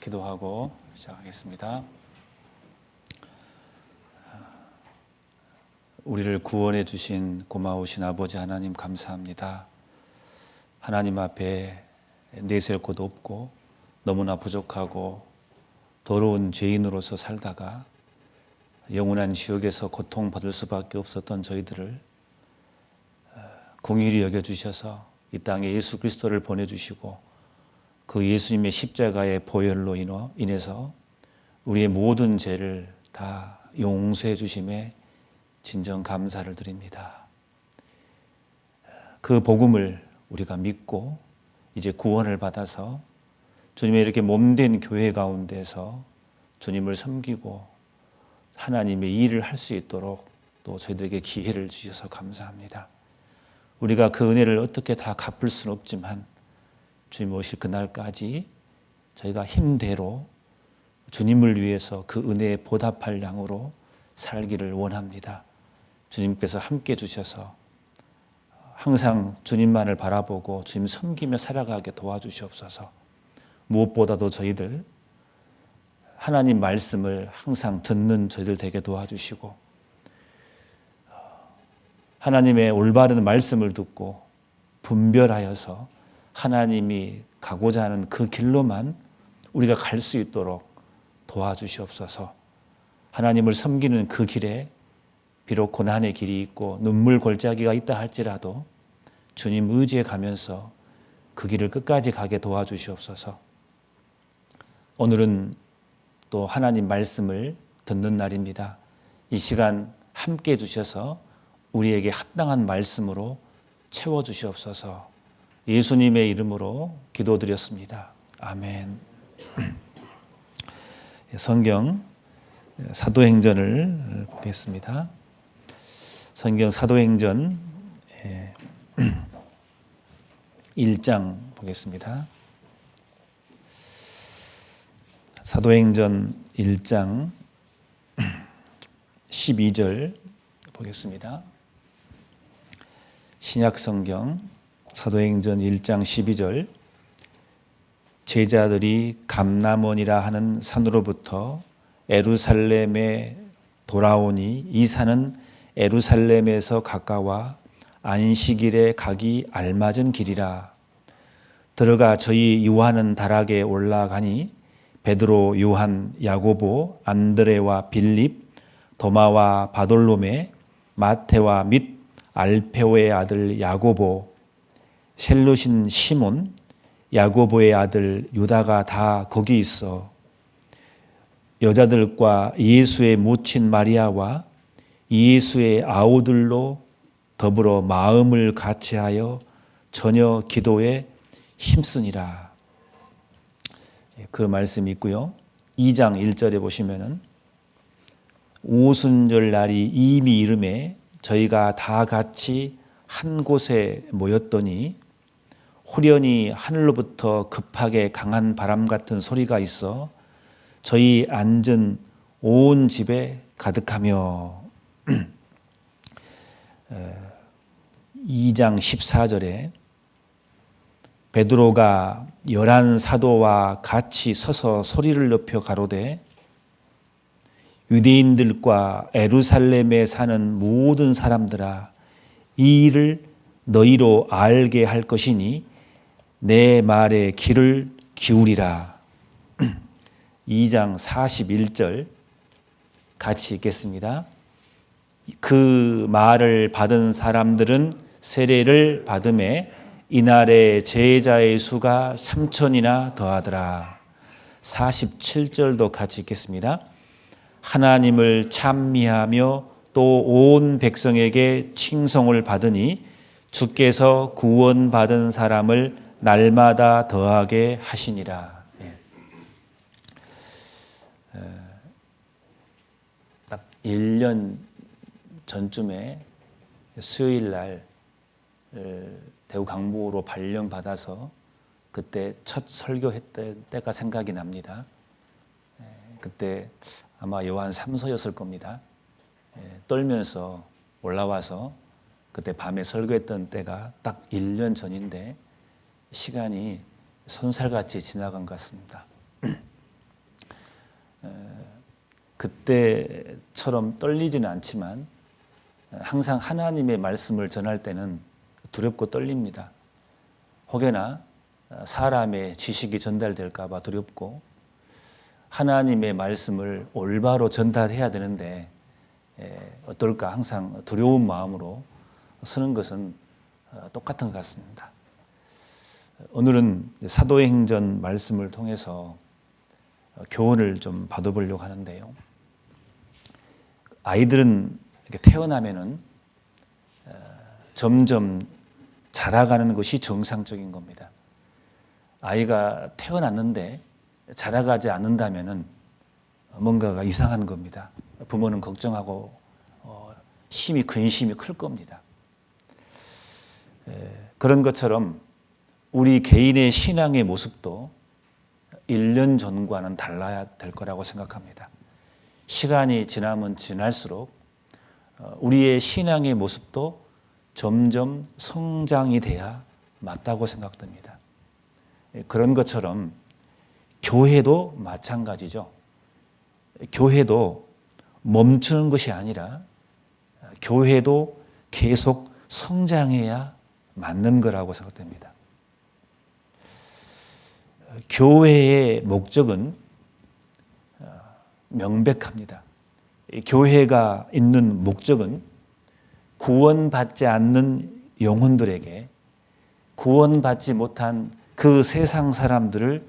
기도하고 시작하겠습니다. 우리를 구원해 주신 고마우신 아버지 하나님 감사합니다. 하나님 앞에 내세울 곳 없고 너무나 부족하고 더러운 죄인으로서 살다가 영원한 지옥에서 고통받을 수밖에 없었던 저희들을 공의히 여겨주셔서 이 땅에 예수 그리스도를 보내주시고 그 예수님의 십자가의 보혈로 인해서 우리의 모든 죄를 다 용서해 주심에 진정 감사를 드립니다. 그 복음을 우리가 믿고 이제 구원을 받아서 주님의 이렇게 몸된 교회 가운데서 주님을 섬기고 하나님의 일을 할 수 있도록 또 저희들에게 기회를 주셔서 감사합니다. 우리가 그 은혜를 어떻게 다 갚을 수는 없지만 주님 오실 그날까지 저희가 힘대로 주님을 위해서 그 은혜에 보답할 양으로 살기를 원합니다. 주님께서 함께 주셔서 항상 주님만을 바라보고 주님 섬기며 살아가게 도와주시옵소서. 무엇보다도 저희들 하나님 말씀을 항상 듣는 저희들 되게 도와주시고 하나님의 올바른 말씀을 듣고 분별하여서 하나님이 가고자 하는 그 길로만 우리가 갈 수 있도록 도와주시옵소서. 하나님을 섬기는 그 길에 비록 고난의 길이 있고 눈물 골짜기가 있다 할지라도 주님 의지해 가면서 그 길을 끝까지 가게 도와주시옵소서. 오늘은 또 하나님 말씀을 듣는 날입니다. 이 시간 함께 해주셔서 우리에게 합당한 말씀으로 채워주시옵소서. 예수님의 이름으로 기도드렸습니다. 아멘. 성경 사도행전을 보겠습니다. 성경 사도행전 1장 보겠습니다. 사도행전 1장 12절 보겠습니다. 신약성경 사도행전 1장 12절 제자들이 감람원이라 하는 산으로부터 예루살렘에 돌아오니 이 산은 예루살렘에서 가까워 안식일에 가기 알맞은 길이라. 들어가 저희 요한은 다락에 올라가니 베드로, 요한, 야고보, 안드레와 빌립, 도마와 바돌로메, 마테와 및 알페오의 아들 야고보, 셀롯인 시몬, 야고보의 아들 유다가 다 거기 있어 여자들과 예수의 모친 마리아와 예수의 아우들로 더불어 마음을 같이하여 전혀 기도에 힘쓰니라. 그 말씀이 있고요. 2장 1절에 보시면은 오순절 날이 이미 이름에 저희가 다 같이 한 곳에 모였더니 호련히 하늘로부터 급하게 강한 바람 같은 소리가 있어 저희 앉은 온 집에 가득하며 2장 14절에 베드로가 11 사도와 같이 서서 소리를 높여 가로되 유대인들과 예루살렘에 사는 모든 사람들아 이 일을 너희로 알게 할 것이니 내 말에 귀를 기울이라. 2장 41절 같이 읽겠습니다. 그 말을 받은 사람들은 세례를 받음에 이날에 제자의 수가 3,000이나 더하더라. 47절도 같이 읽겠습니다. 하나님을 찬미하며 또 온 백성에게 칭송을 받으니 주께서 구원받은 사람을 날마다 더하게 하시니라. 딱 1년 전쯤에 수요일 날 대구 강북으로 발령받아서 그때 첫 설교했던 때가 생각이 납니다. 그때 아마 요한 3서였을 겁니다. 떨면서 올라와서 그때 밤에 설교했던 때가 딱 1년 전인데 시간이 손살같이 지나간 것 같습니다. 그때처럼 떨리지는 않지만 항상 하나님의 말씀을 전할 때는 두렵고 떨립니다. 혹여나 사람의 지식이 전달될까 봐 두렵고 하나님의 말씀을 올바로 전달해야 되는데 어떨까 항상 두려운 마음으로 서는 것은 똑같은 것 같습니다. 오늘은 사도행전 말씀을 통해서 교훈을 좀 받아보려고 하는데요. 아이들은 이렇게 태어나면은 점점 자라가는 것이 정상적인 겁니다. 아이가 태어났는데 자라가지 않는다면은 뭔가가 이상한 겁니다. 부모는 걱정하고 심히 근심이 클 겁니다. 그런 것처럼 우리 개인의 신앙의 모습도 1년 전과는 달라야 될 거라고 생각합니다. 시간이 지나면 지날수록 우리의 신앙의 모습도 점점 성장이 돼야 맞다고 생각됩니다. 그런 것처럼 교회도 마찬가지죠. 교회도 멈추는 것이 아니라 교회도 계속 성장해야 맞는 거라고 생각됩니다. 교회의 목적은 명백합니다. 교회가 있는 목적은 구원받지 않는 영혼들에게 구원받지 못한 그 세상 사람들을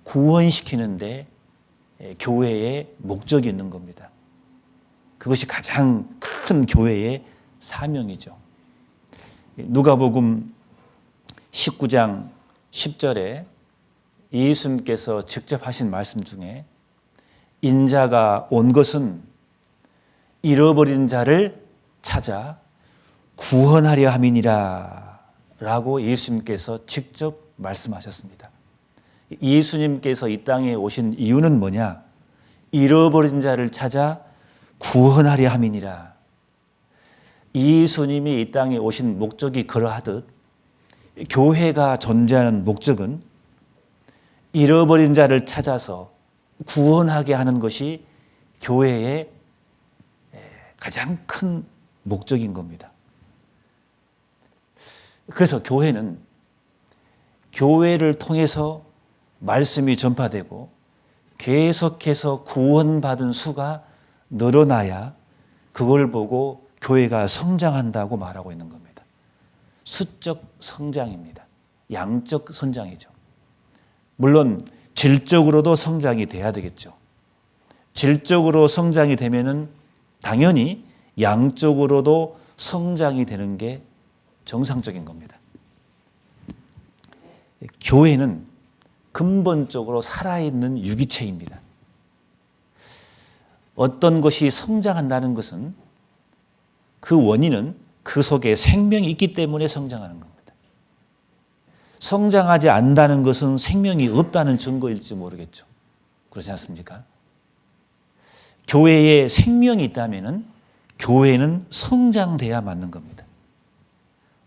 구원시키는데 교회의 목적이 있는 겁니다. 그것이 가장 큰 교회의 사명이죠. 누가복음 19장 10절에 예수님께서 직접 하신 말씀 중에 인자가 온 것은 잃어버린 자를 찾아 구원하려 함이니라 라고 예수님께서 직접 말씀하셨습니다. 예수님께서 이 땅에 오신 이유는 뭐냐? 잃어버린 자를 찾아 구원하려 함이니라. 예수님이 이 땅에 오신 목적이 그러하듯 교회가 존재하는 목적은 잃어버린 자를 찾아서 구원하게 하는 것이 교회의 가장 큰 목적인 겁니다. 그래서 교회는 교회를 통해서 말씀이 전파되고 계속해서 구원받은 수가 늘어나야 그걸 보고 교회가 성장한다고 말하고 있는 겁니다. 수적 성장입니다. 양적 성장이죠. 물론 질적으로도 성장이 돼야 되겠죠. 질적으로 성장이 되면은 당연히 양적으로도 성장이 되는 게 정상적인 겁니다. 교회는 근본적으로 살아있는 유기체입니다. 어떤 것이 성장한다는 것은 그 원인은 그 속에 생명이 있기 때문에 성장하는 겁니다. 성장하지 않는다는 것은 생명이 없다는 증거일지 모르겠죠. 그렇지 않습니까? 교회에 생명이 있다면 교회는 성장돼야 맞는 겁니다.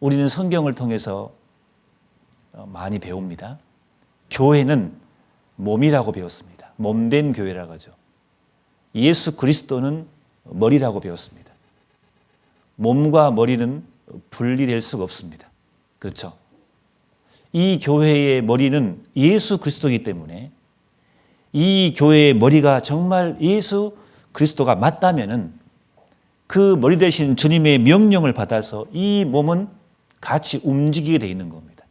우리는 성경을 통해서 많이 배웁니다. 교회는 몸이라고 배웠습니다. 몸된 교회라고 하죠. 예수 그리스도는 머리라고 배웠습니다. 몸과 머리는 분리될 수가 없습니다. 그렇죠? 이 교회의 머리는 예수 그리스도이기 때문에 이 교회의 머리가 정말 예수 그리스도가 맞다면은 그 머리 대신 주님의 명령을 받아서 이 몸은 같이 움직이게 돼 있는 겁니다.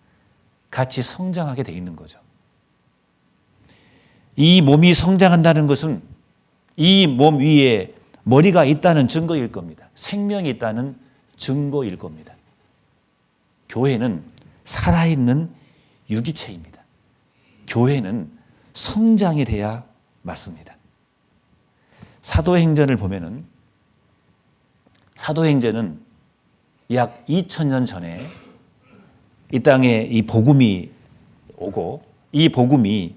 같이 성장하게 돼 있는 거죠. 이 몸이 성장한다는 것은 이 몸 위에 머리가 있다는 증거일 겁니다. 생명이 있다는 증거일 겁니다. 교회는 살아있는 유기체입니다. 교회는 성장이 돼야 맞습니다. 사도행전을 보면은 사도행전은 약 2000년 전에 이 땅에 이 복음이 오고 이 복음이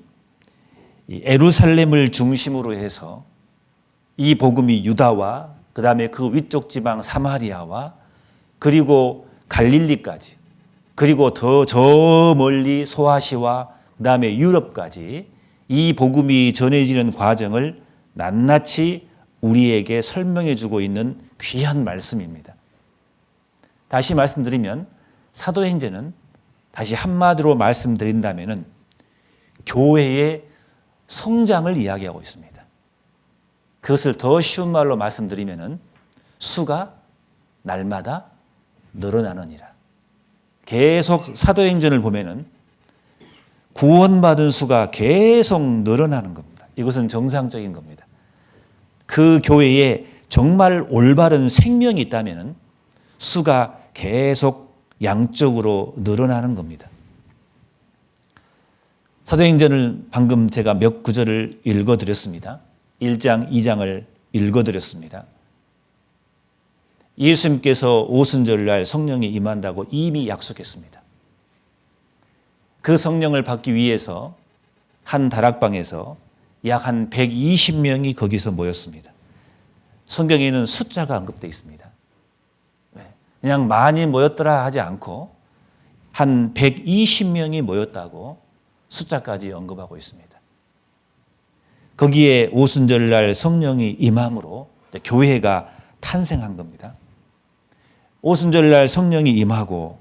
예루살렘을 중심으로 해서 이 복음이 유다와 그 다음에 그 위쪽 지방 사마리아와 그리고 갈릴리까지 그리고 더 저 멀리 소아시아와 그 다음에 유럽까지 이 복음이 전해지는 과정을 낱낱이 우리에게 설명해 주고 있는 귀한 말씀입니다. 다시 말씀드리면 사도행전은 다시 한마디로 말씀드린다면 교회의 성장을 이야기하고 있습니다. 그것을 더 쉬운 말로 말씀드리면 수가 날마다 늘어나느니라. 계속 사도행전을 보면은 구원받은 수가 계속 늘어나는 겁니다. 이것은 정상적인 겁니다. 그 교회에 정말 올바른 생명이 있다면 수가 계속 양적으로 늘어나는 겁니다. 사도행전을 방금 제가 몇 구절을 읽어드렸습니다. 1장, 2장을 읽어드렸습니다. 예수님께서 오순절날 성령이 임한다고 이미 약속했습니다. 그 성령을 받기 위해서 한 다락방에서 약 한 120명이 거기서 모였습니다. 성경에는 숫자가 언급되어 있습니다. 그냥 많이 모였더라 하지 않고 한 120명이 모였다고 숫자까지 언급하고 있습니다. 거기에 오순절날 성령이 임함으로 교회가 탄생한 겁니다. 오순절날 성령이 임하고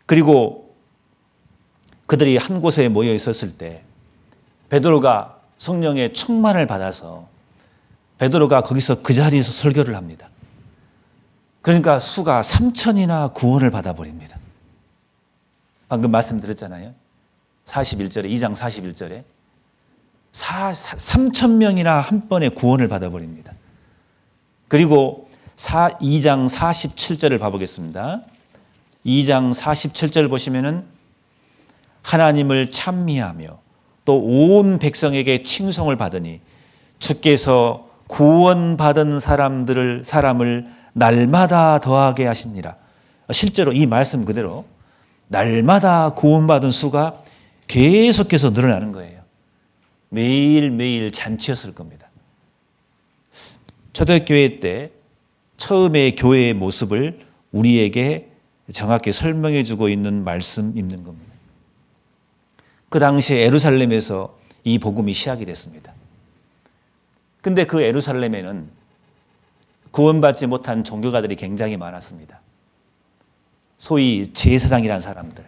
그리고 그들이 한 곳에 모여 있었을 때 베드로가 성령의 충만을 받아서 베드로가 거기서 그 자리에서 설교를 합니다. 그러니까 수가 3,000이나 구원을 받아버립니다. 방금 말씀드렸잖아요. 41절에 2장 41절에 3,000명이나 한 번에 구원을 받아버립니다. 그리고 2장 47절을 봐보겠습니다. 2장 47절 보시면은 하나님을 찬미하며 또 온 백성에게 칭송을 받으니 주께서 구원받은 사람을 날마다 더하게 하시니라. 실제로 이 말씀 그대로 날마다 구원받은 수가 계속해서 늘어나는 거예요. 매일매일 잔치였을 겁니다. 초대교회 때 처음의 교회의 모습을 우리에게 정확히 설명해 주고 있는 말씀인 겁니다. 그 당시에 예루살렘에서 이 복음이 시작이 됐습니다. 근데 그 예루살렘에는 구원받지 못한 종교가들이 굉장히 많았습니다. 소위 제사장이라는 사람들,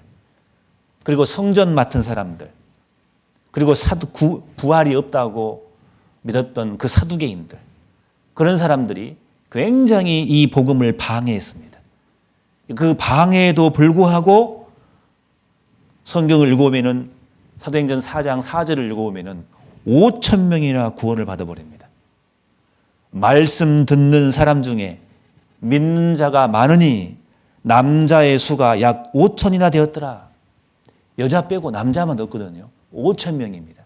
그리고 성전 맡은 사람들, 그리고 부활이 없다고 믿었던 그 사두개인들, 그런 사람들이 굉장히 이 복음을 방해했습니다. 그 방해에도 불구하고 성경을 읽어보면 사도행전 4장 4절을 읽어보면 5,000명이나 구원을 받아버립니다. 말씀 듣는 사람 중에 믿는 자가 많으니 남자의 수가 약 5,000이나 되었더라. 여자 빼고 남자만 넣었거든요. 5,000명입니다.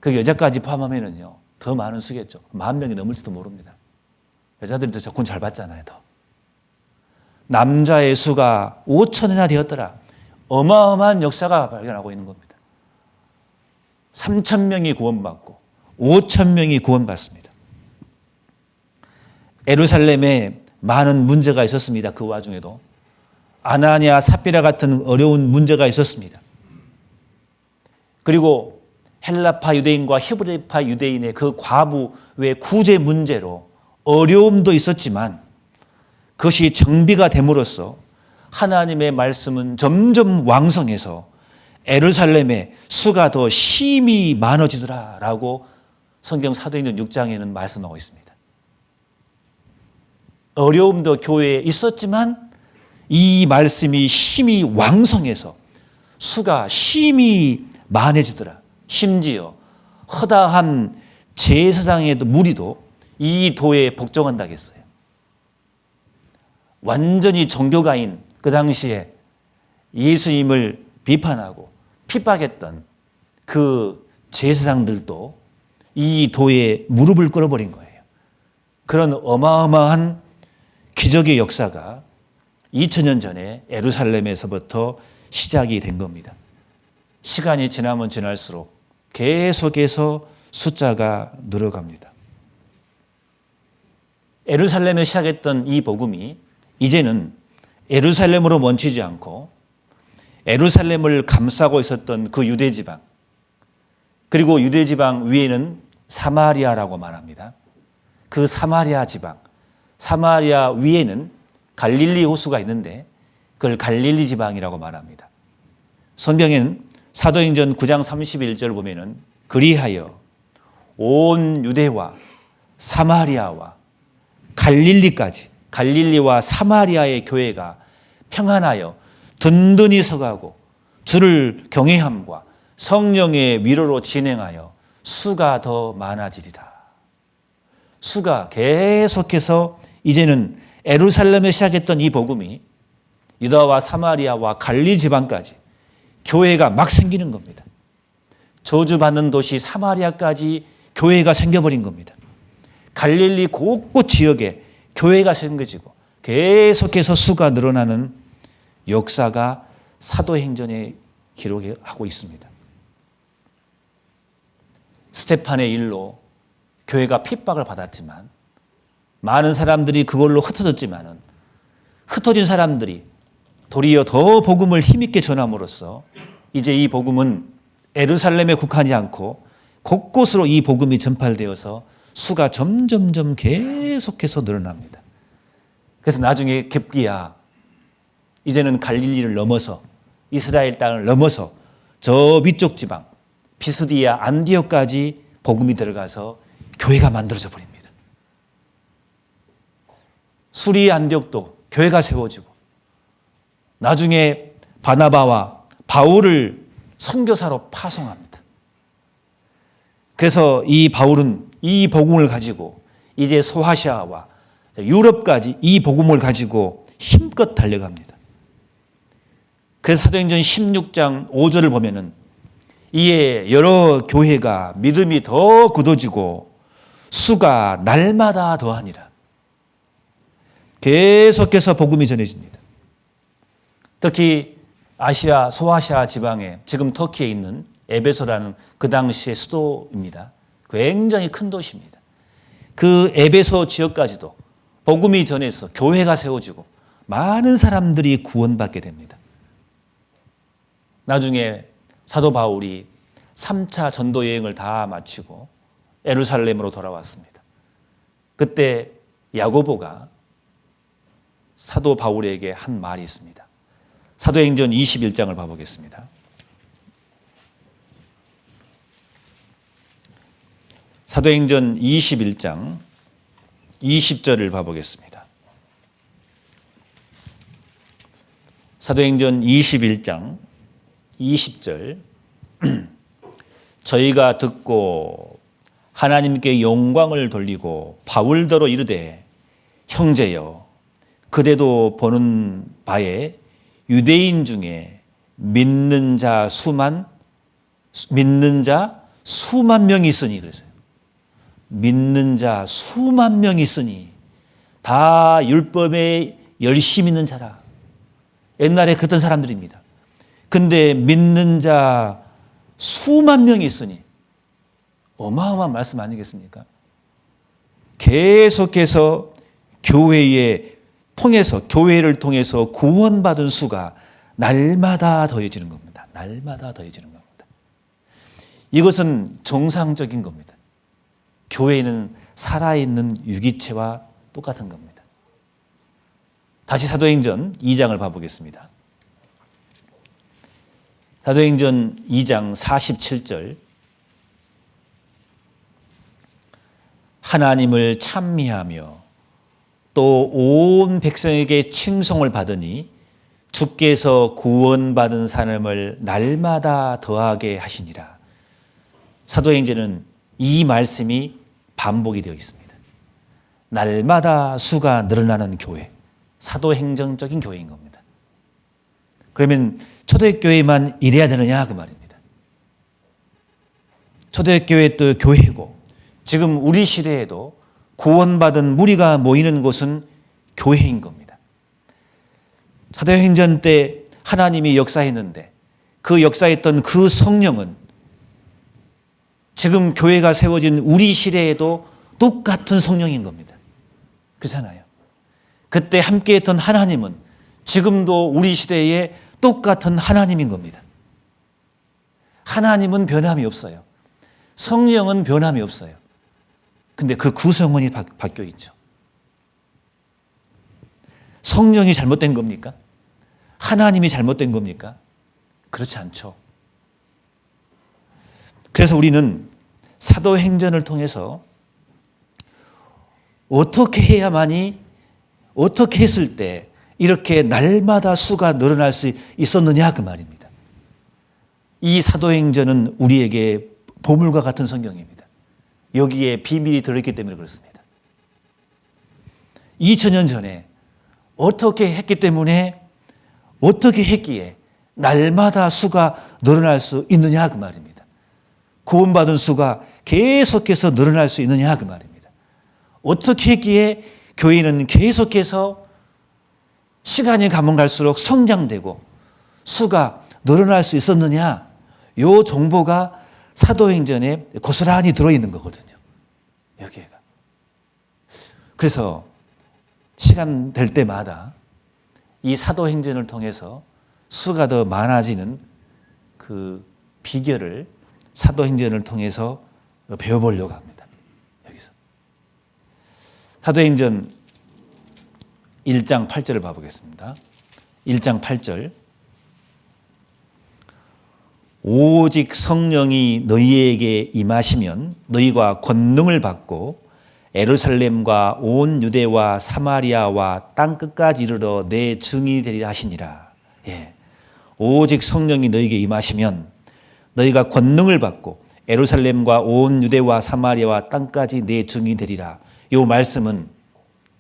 그 여자까지 포함하면요 더 많은 수겠죠. 10,000명이 넘을지도 모릅니다. 여자들이 더 접근 잘 받잖아요. 더. 남자의 수가 5,000이나 되었더라. 어마어마한 역사가 발견하고 있는 겁니다. 3,000명이 구원받고 5,000명이 구원받습니다. 예루살렘에 많은 문제가 있었습니다. 그 와중에도 아나니아 삽비라 같은 어려운 문제가 있었습니다. 그리고 헬라파 유대인과 히브리파 유대인의 그 과부의 구제 문제로 어려움도 있었지만 그것이 정비가 됨으로써 하나님의 말씀은 점점 왕성해서 예루살렘의 수가 더 심히 많아지더라라고 성경 사도행전 6장에는 말씀하고 있습니다. 어려움도 교회에 있었지만 이 말씀이 심히 왕성해서 수가 심히 많아지더라. 심지어 허다한 제사장의 무리도 이 도에 복종한다겠어요. 완전히 종교가인 그 당시에 예수님을 비판하고 핍박했던 그 제사장들도 이 도에 무릎을 꿇어버린 거예요. 그런 어마어마한 기적의 역사가 2000년 전에 예루살렘에서부터 시작이 된 겁니다. 시간이 지나면 지날수록 계속해서 숫자가 늘어갑니다. 예루살렘에 시작했던 이 복음이 이제는 예루살렘으로 멈추지 않고 예루살렘을 감싸고 있었던 그 유대 지방, 그리고 유대 지방 위에는 사마리아라고 말합니다. 그 사마리아 지방, 사마리아 위에는 갈릴리 호수가 있는데 그걸 갈릴리 지방이라고 말합니다. 성경에는 사도행전 9장 31절 보면은 그리하여 온 유대와 사마리아와 갈릴리까지, 갈릴리와 사마리아의 교회가 평안하여 든든히 서가고 주를 경외함과 성령의 위로로 진행하여 수가 더 많아지리라. 수가 계속해서 이제는 예루살렘에 시작했던 이 복음이 유다와 사마리아와 갈릴리 지방까지 교회가 막 생기는 겁니다. 저주받는 도시 사마리아까지 교회가 생겨버린 겁니다. 갈릴리 곳곳 지역에 교회가 생겨지고 계속해서 수가 늘어나는 역사가 사도행전에 기록하고 있습니다. 스테판의 일로 교회가 핍박을 받았지만 많은 사람들이 그걸로 흩어졌지만은 흩어진 사람들이 도리어 더 복음을 힘있게 전함으로써 이제 이 복음은 예루살렘에 국하지 않고 곳곳으로 이 복음이 전파되어서 수가 점점점 계속해서 늘어납니다. 그래서 나중에 급기야 이제는 갈릴리를 넘어서 이스라엘 땅을 넘어서 저 위쪽 지방 피스디아 안디옥까지 복음이 들어가서 교회가 만들어져 버립니다. 수리 안디옥도 교회가 세워지고 나중에 바나바와 바울을 선교사로 파송합니다. 그래서 이 바울은 이 복음을 가지고 이제 소아시아와 유럽까지 이 복음을 가지고 힘껏 달려갑니다. 그래서 사도행전 16장 5절을 보면은 이에 여러 교회가 믿음이 더 굳어지고 수가 날마다 더하니라. 계속해서 복음이 전해집니다. 특히 아시아, 소아시아 지방에 지금 터키에 있는 에베소라는 그 당시의 수도입니다. 굉장히 큰 도시입니다. 그 에베소 지역까지도 복음이 전해서 교회가 세워지고 많은 사람들이 구원받게 됩니다. 나중에 사도 바울이 3차 전도 여행을 다 마치고 예루살렘으로 돌아왔습니다. 그때 야고보가 사도 바울에게 한 말이 있습니다. 사도행전 21장을 봐보겠습니다. 사도행전 21장 20절을 봐보겠습니다. 사도행전 21장 20절 저희가 듣고 하나님께 영광을 돌리고 바울더러 이르되 형제여 그대도 보는 바에 유대인 중에 믿는 자 수만 명이 있으니 그랬어요. 믿는 자 수만 명이 있으니 다 율법에 열심 있는 자라. 옛날에 그랬던 사람들입니다. 근데 믿는 자 수만 명이 있으니 어마어마한 말씀 아니겠습니까? 계속해서 교회를 통해서 구원받은 수가 날마다 더해지는 겁니다. 날마다 더해지는 겁니다. 이것은 정상적인 겁니다. 교회는 살아있는 유기체와 똑같은 겁니다. 다시 사도행전 2장을 봐보겠습니다. 사도행전 2장 47절 하나님을 찬미하며 또 온 백성에게 칭송을 받으니 주께서 구원받은 사람을 날마다 더하게 하시니라. 사도행전은 이 말씀이 반복이 되어 있습니다. 날마다 수가 늘어나는 교회, 사도행정적인 교회인 겁니다. 그러면 초대교회만 이래야 되느냐 그 말입니다. 초대교회 또 교회고 지금 우리 시대에도 구원받은 무리가 모이는 곳은 교회인 겁니다. 사도행전 때 하나님이 역사했는데 그 역사했던 그 성령은 지금 교회가 세워진 우리 시대에도 똑같은 성령인 겁니다. 그렇잖아요. 그때 함께했던 하나님은 지금도 우리 시대에 똑같은 하나님인 겁니다. 하나님은 변함이 없어요. 성령은 변함이 없어요. 근데 그 구성원이 바뀌어 있죠. 성령이 잘못된 겁니까? 하나님이 잘못된 겁니까? 그렇지 않죠. 그래서 우리는 사도행전을 통해서 어떻게 해야만이, 어떻게 했을 때 이렇게 날마다 수가 늘어날 수 있었느냐 그 말입니다. 이 사도행전은 우리에게 보물과 같은 성경입니다. 여기에 비밀이 들어있기 때문에 그렇습니다. 2000년 전에 어떻게 했기 때문에, 어떻게 했기에 날마다 수가 늘어날 수 있느냐 그 말입니다. 구원받은 수가 계속해서 늘어날 수 있느냐 그 말입니다. 어떻게 했기에 교회는 계속해서 시간이 가면 갈수록 성장되고 수가 늘어날 수 있었느냐, 요 정보가 사도행전에 고스란히 들어있는 거거든요. 여기에가. 그래서 시간 될 때마다 이 사도행전을 통해서 수가 더 많아지는 그 비결을 사도행전을 통해서 배워보려고 합니다. 여기서. 사도행전 1장 8절을 봐보겠습니다. 1장 8절. 오직 성령이 너희에게 임하시면 너희가 권능을 받고 예루살렘과 온 유대와 사마리아와 땅 끝까지 이르러 내 증인이 되리라 하시니라. 예. 오직 성령이 너희에게 임하시면 너희가 권능을 받고 예루살렘과 온 유대와 사마리아와 땅까지 내 증인이 되리라. 이 말씀은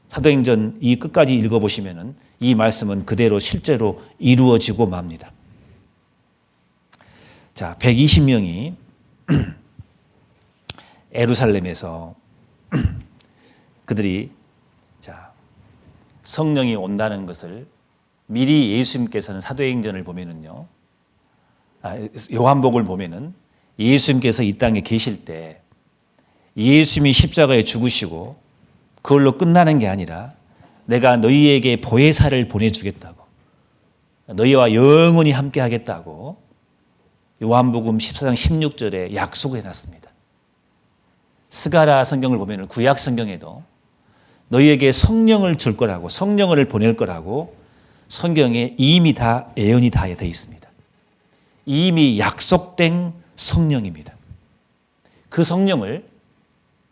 사도행전 이 끝까지 읽어보시면은 이 말씀은 그대로 실제로 이루어지고 맙니다. 자, 120명이 예루살렘에서 그들이 성령이 온다는 것을 미리 예수님께서는 사도행전을 보면은요, 요한복음을 보면은 예수님께서 이 땅에 계실 때 예수님이 십자가에 죽으시고 그걸로 끝나는 게 아니라 내가 너희에게 보혜사를 보내주겠다고, 너희와 영원히 함께 하겠다고 요한복음 14장 16절에 약속을 해놨습니다. 스가랴 성경을 보면 구약 성경에도 너희에게 성령을 줄 거라고, 성령을 보낼 거라고 성경에 이미 다 예언이 다 되어 있습니다. 이미 약속된 성령입니다. 그 성령을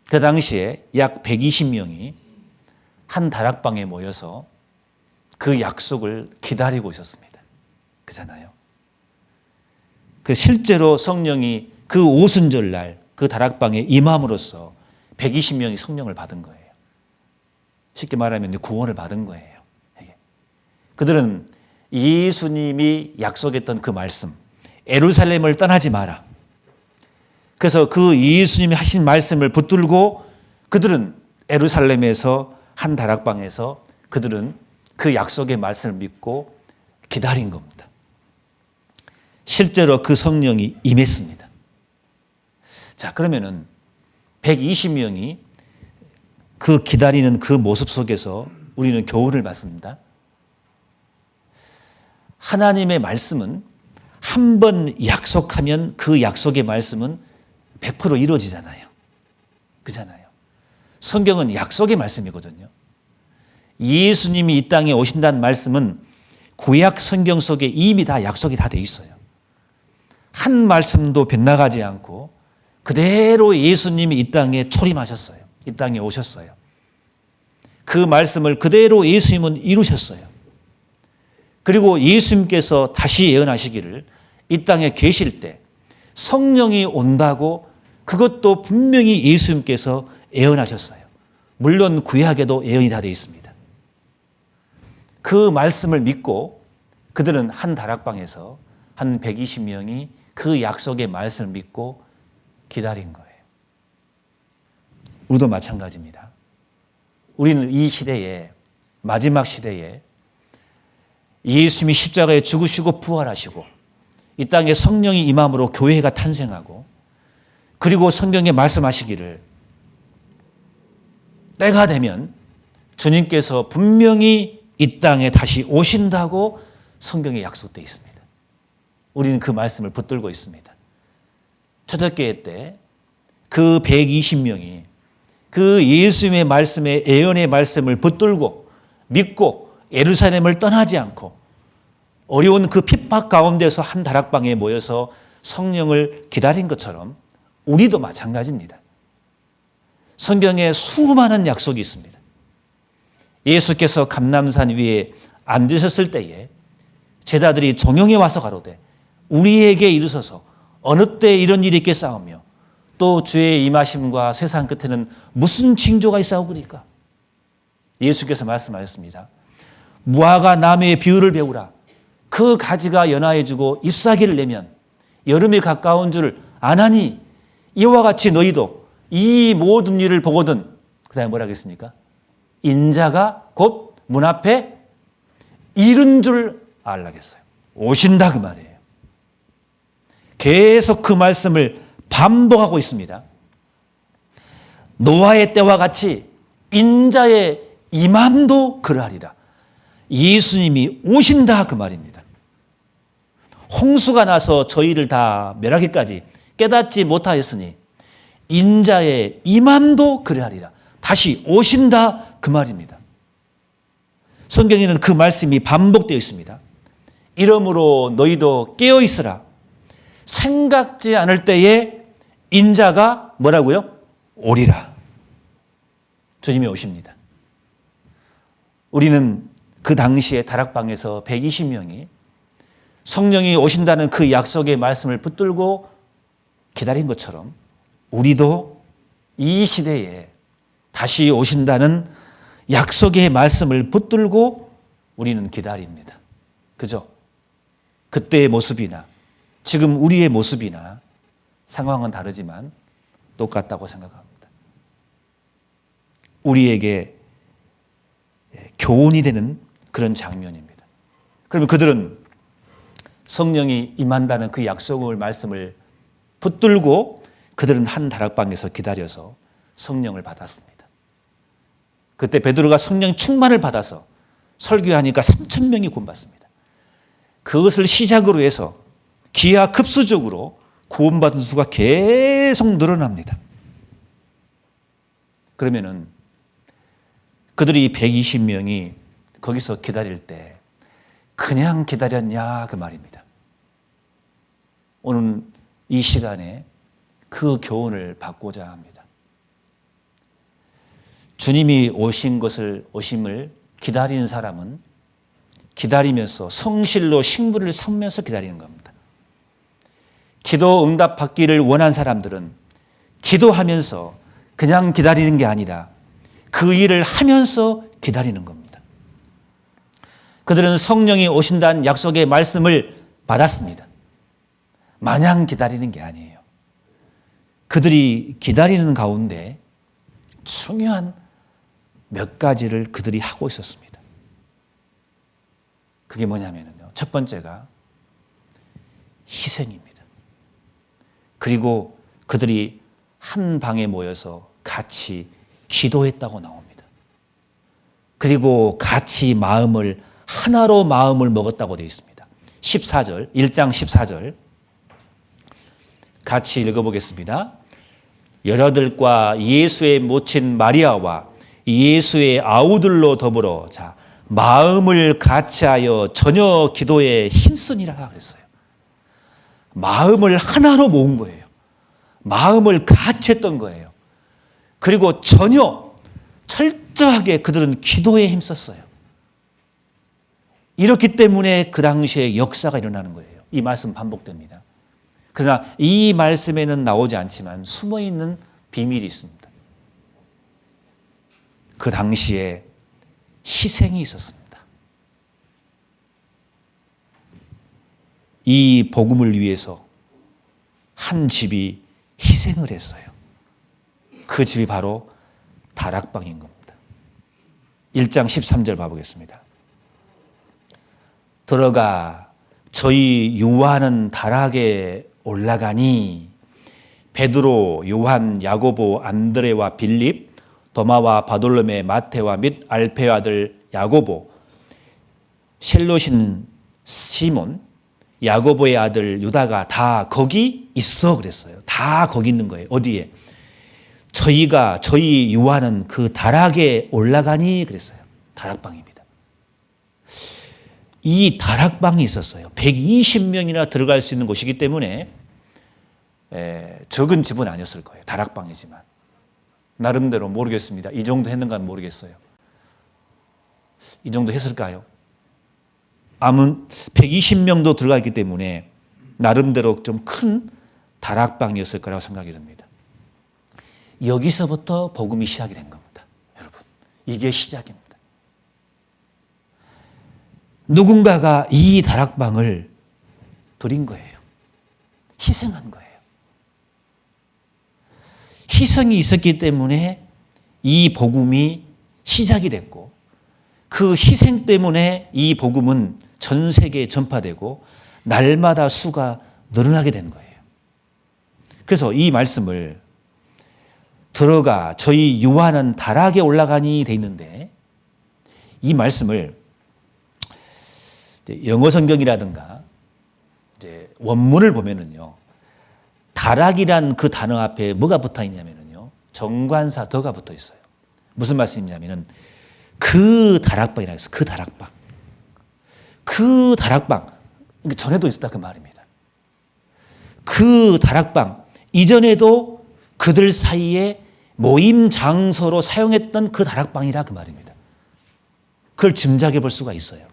그 당시에 약 120명이 한 다락방에 모여서 그 약속을 기다리고 있었습니다. 그잖아요. 그 실제로 성령이 그 오순절날 그 다락방에 임함으로써 120명이 성령을 받은 거예요. 쉽게 말하면 구원을 받은 거예요. 그들은 예수님이 약속했던 그 말씀, 예루살렘을 떠나지 마라. 그래서 그 예수님이 하신 말씀을 붙들고 그들은 예루살렘에서 한 다락방에서 그들은 그 약속의 말씀을 믿고 기다린 겁니다. 실제로 그 성령이 임했습니다. 자, 그러면은 120명이 그 기다리는 그 모습 속에서 우리는 교훈을 받습니다. 하나님의 말씀은 한 번 약속하면 그 약속의 말씀은 100% 이루어지잖아요. 그잖아요. 성경은 약속의 말씀이거든요. 예수님이 이 땅에 오신다는 말씀은 구약 성경 속에 이미 다 약속이 다 돼 있어요. 한 말씀도 빗나가지 않고 그대로 예수님이 이 땅에 초림하셨어요. 이 땅에 오셨어요. 그 말씀을 그대로 예수님은 이루셨어요. 그리고 예수님께서 다시 예언하시기를 이 땅에 계실 때 성령이 온다고 그것도 분명히 예수님께서 예언하셨어요. 물론 구약에도 예언이 다 되어 있습니다. 그 말씀을 믿고 그들은 한 다락방에서 한 120명이 그 약속의 말씀을 믿고 기다린 거예요. 우리도 마찬가지입니다. 우리는 이 시대에, 마지막 시대에 예수님이 십자가에 죽으시고 부활하시고 이 땅에 성령이 임함으로 교회가 탄생하고 그리고 성경에 말씀하시기를 때가 되면 주님께서 분명히 이 땅에 다시 오신다고 성경에 약속되어 있습니다. 우리는 그 말씀을 붙들고 있습니다. 초대교회 때 그 120명이 그 예수님의 말씀에 예언의 말씀을 붙들고 믿고 예루살렘을 떠나지 않고 어려운 그 핍박 가운데서 한 다락방에 모여서 성령을 기다린 것처럼 우리도 마찬가지입니다. 성경에 수많은 약속이 있습니다. 예수께서 감람산 위에 앉으셨을 때에 제자들이 정형에 와서 가로되 우리에게 이르소서 어느 때 이런 일이 있겠사오며 또 주의 임하심과 세상 끝에는 무슨 징조가 있사오리까? 예수께서 말씀하셨습니다. 무화과 나무의 비유를 배우라. 그 가지가 연하해지고 잎사귀를 내면 여름이 가까운 줄 아나니 이와 같이 너희도 이 모든 일을 보거든 그 다음에 뭐라 하겠습니까? 인자가 곧 문 앞에 이른 줄 알라겠어요. 오신다 그 말이에요. 계속 그 말씀을 반복하고 있습니다. 노아의 때와 같이 인자의 임함도 그러하리라. 예수님이 오신다 그 말입니다. 홍수가 나서 저희를 다 멸하기까지 깨닫지 못하였으니 인자의 임함도 그러하리라. 다시 오신다 그 말입니다. 성경에는 그 말씀이 반복되어 있습니다. 이러므로 너희도 깨어 있으라. 생각지 않을 때에 인자가 뭐라고요? 오리라. 주님이 오십니다. 우리는 그 당시에 다락방에서 120명이 성령이 오신다는 그 약속의 말씀을 붙들고 기다린 것처럼 우리도 이 시대에 다시 오신다는 약속의 말씀을 붙들고 우리는 기다립니다. 그죠? 그때의 모습이나 지금 우리의 모습이나 상황은 다르지만 똑같다고 생각합니다. 우리에게 교훈이 되는 그런 장면입니다. 그러면 그들은 성령이 임한다는 그 약속의 말씀을 붙들고 그들은 한 다락방에서 기다려서 성령을 받았습니다. 그때 베드로가 성령 충만을 받아서 설교하니까 3,000명이 구원받습니다. 그것을 시작으로 해서 기하급수적으로 구원받은 수가 계속 늘어납니다. 그러면은 그들이 120명이 거기서 기다릴 때 그냥 기다렸냐 그 말입니다. 오늘 이 시간에 그 교훈을 받고자 합니다. 주님이 오심을 기다리는 사람은 기다리면서 성실로 식물을 삼면서 기다리는 겁니다. 기도 응답 받기를 원한 사람들은 기도하면서 그냥 기다리는 게 아니라 그 일을 하면서 기다리는 겁니다. 그들은 성령이 오신다는 약속의 말씀을 받았습니다. 마냥 기다리는 게 아니에요. 그들이 기다리는 가운데 중요한 몇 가지를 그들이 하고 있었습니다. 그게 뭐냐면요. 첫 번째가 희생입니다. 그리고 그들이 한 방에 모여서 같이 기도했다고 나옵니다. 그리고 같이 하나로 마음을 먹었다고 되어 있습니다. 14절, 1장 14절 같이 읽어보겠습니다. 여자들과 예수의 모친 마리아와 예수의 아우들로 더불어 마음을 같이하여 저녁 기도에 힘쓰니라 그랬어요. 마음을 하나로 모은 거예요. 마음을 같이 했던 거예요. 그리고 전혀 철저하게 그들은 기도에 힘썼어요. 이렇기 때문에 그 당시에 역사가 일어나는 거예요. 이 말씀 반복됩니다. 그러나 이 말씀에는 나오지 않지만 숨어있는 비밀이 있습니다. 그 당시에 희생이 있었습니다. 이 복음을 위해서 한 집이 희생을 했어요. 그 집이 바로 다락방인 겁니다. 1장 13절 봐보겠습니다. 들어가 저희 유하는 다락에 올라가니 베드로, 요한, 야고보, 안드레와 빌립, 도마와 바돌로메, 마테와 및 알페의 아들 야고보, 셀롯인 시몬, 야고보의 아들 유다가 다 거기 있어 그랬어요. 다 거기 있는 거예요. 어디에? 저희가 저희 유아는 그 다락에 올라가니 그랬어요. 다락방입니다. 이 다락방이 있었어요. 120명이나 들어갈 수 있는 곳이기 때문에 적은 집은 아니었을 거예요. 다락방이지만. 나름대로 모르겠습니다. 이 정도 했는가는 모르겠어요. 이 정도 했을까요? 아무 120명도 들어가 있기 때문에 나름대로 좀 큰 다락방이었을 거라고 생각이 듭니다. 여기서부터 복음이 시작이 된 겁니다. 여러분, 이게 시작입니다. 누군가가 이 다락방을 드린 거예요. 희생한 거예요. 희생이 있었기 때문에 이 복음이 시작이 됐고 그 희생 때문에 이 복음은 전 세계에 전파되고 날마다 수가 늘어나게 된 거예요. 그래서 이 말씀을 들어가 저희 유아는 다락에 올라가니 돼 있는데 이 말씀을 영어 성경이라든가 이제 원문을 보면은요, 다락이란 그 단어 앞에 뭐가 붙어 있냐면요, 정관사 더가 붙어 있어요. 무슨 말씀이냐면은 그 다락방이라고 해서 그 다락방. 그 다락방. 전에도 있었다 그 말입니다. 그 다락방. 이전에도 그들 사이에 모임 장소로 사용했던 그 다락방이라 그 말입니다. 그걸 짐작해 볼 수가 있어요.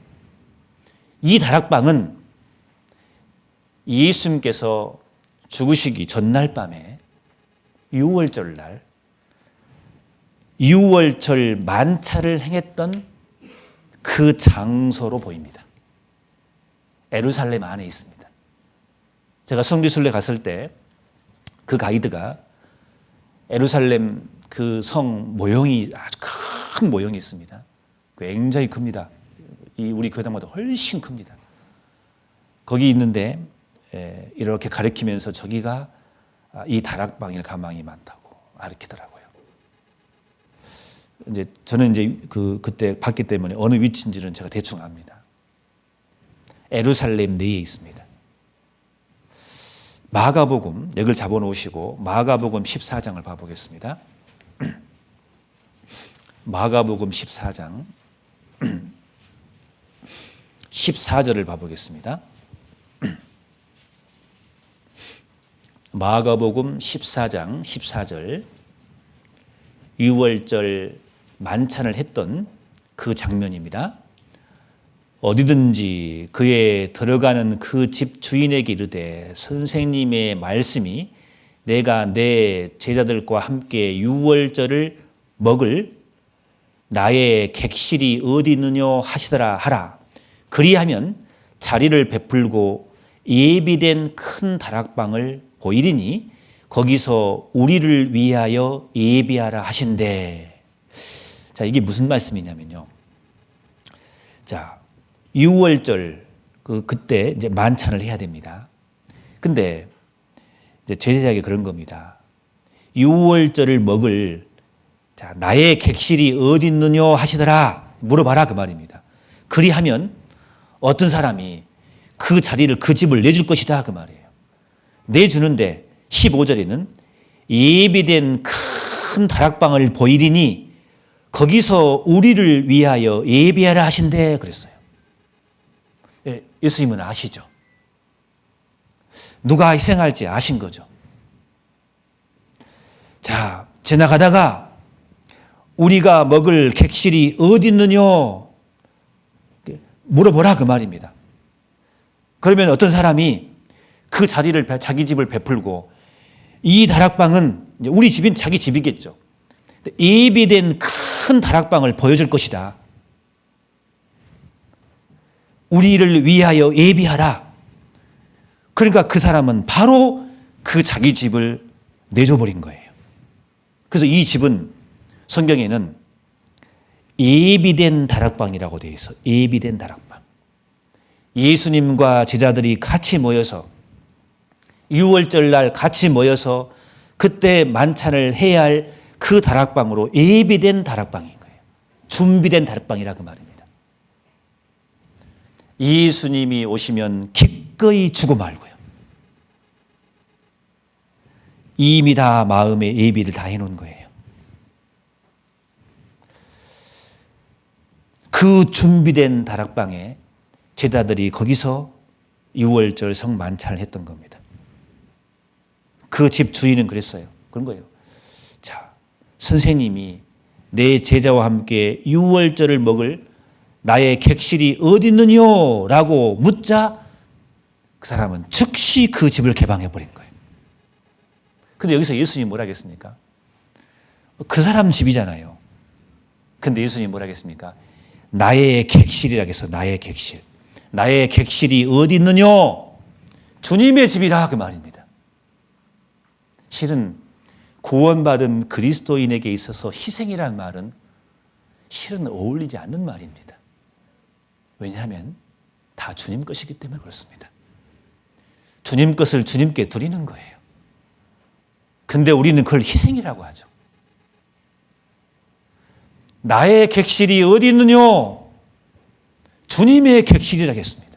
이 다락방은 예수님께서 죽으시기 전날 밤에 유월절 날 유월절 만찬을 행했던 그 장소로 보입니다. 예루살렘 안에 있습니다. 제가 성지순례 갔을 때 그 가이드가 예루살렘 그 성 모형이 아주 큰 모형이 있습니다. 굉장히 큽니다. 우리 교회당보다 훨씬 큽니다. 거기 있는데 이렇게 가리키면서 저기가 이 다락방일 가망이 많다고 가리키더라고요. 이제 저는 이제 그때 봤기 때문에 어느 위치인지는 제가 대충 압니다. 예루살렘 내에 있습니다. 마가복음, 여기를 잡아놓으시고 마가복음 14장을 봐보겠습니다. 마가복음 14장 14절을 봐보겠습니다. 마가복음 14장 14절 유월절 만찬을 했던 그 장면입니다. 어디든지 그에 들어가는 그 집 주인에게 이르되 선생님의 말씀이 내가 내 제자들과 함께 유월절을 먹을 나의 객실이 어디 있느냐 하시더라 하라. 그리하면 자리를 베풀고 예비된 큰 다락방을 보이리니 거기서 우리를 위하여 예비하라 하신대. 자, 이게 무슨 말씀이냐면요. 자, 유월절 그때 이제 만찬을 해야 됩니다. 근데 이제 제자에게 그런 겁니다. 유월절을 먹을 자, 나의 객실이 어디 있느냐 하시더라. 물어봐라 그 말입니다. 그리하면 어떤 사람이 그 자리를 그 집을 내줄 것이다 그 말이에요. 내주는데 15절에는 예비된 큰 다락방을 보이리니 거기서 우리를 위하여 예비하라 하신대 그랬어요. 예수님은 아시죠? 누가 희생할지 아신 거죠. 자, 지나가다가 우리가 먹을 객실이 어디 있느냐 물어보라 그 말입니다. 그러면 어떤 사람이 그 자리를 자기 집을 베풀고 이 다락방은 우리 집인 자기 집이겠죠. 예비된 큰 다락방을 보여줄 것이다. 우리를 위하여 예비하라. 그러니까 그 사람은 바로 그 자기 집을 내줘버린 거예요. 그래서 이 집은 성경에는 예비된 다락방이라고 되어 있어. 예비된 다락방. 예수님과 제자들이 같이 모여서 유월절 날 같이 모여서 그때 만찬을 해야 할 그 다락방으로 예비된 다락방인 거예요. 준비된 다락방이라 그 말입니다. 예수님이 오시면 기꺼이 주고 말고요. 이미 다 마음의 예비를 다 해놓은 거예요. 그 준비된 다락방에 제자들이 거기서 유월절 성만찬을 했던 겁니다. 그 집 주인은 그랬어요. 그런 거예요. 자, 선생님이 내 제자와 함께 유월절을 먹을 나의 객실이 어디 있느뇨? 라고 묻자 그 사람은 즉시 그 집을 개방해 버린 거예요. 근데 여기서 예수님이 뭐라 하겠습니까? 그 사람 집이잖아요. 근데 예수님이 뭐라 하겠습니까? 나의 객실이라고 해서 나의 객실. 나의 객실이 어디 있느뇨? 주님의 집이라 그 말입니다. 실은 구원받은 그리스도인에게 있어서 희생이라는 말은 실은 어울리지 않는 말입니다. 왜냐하면 다 주님 것이기 때문에 그렇습니다. 주님 것을 주님께 드리는 거예요. 근데 우리는 그걸 희생이라고 하죠. 나의 객실이 어디 있느뇨? 주님의 객실이라고 했습니다.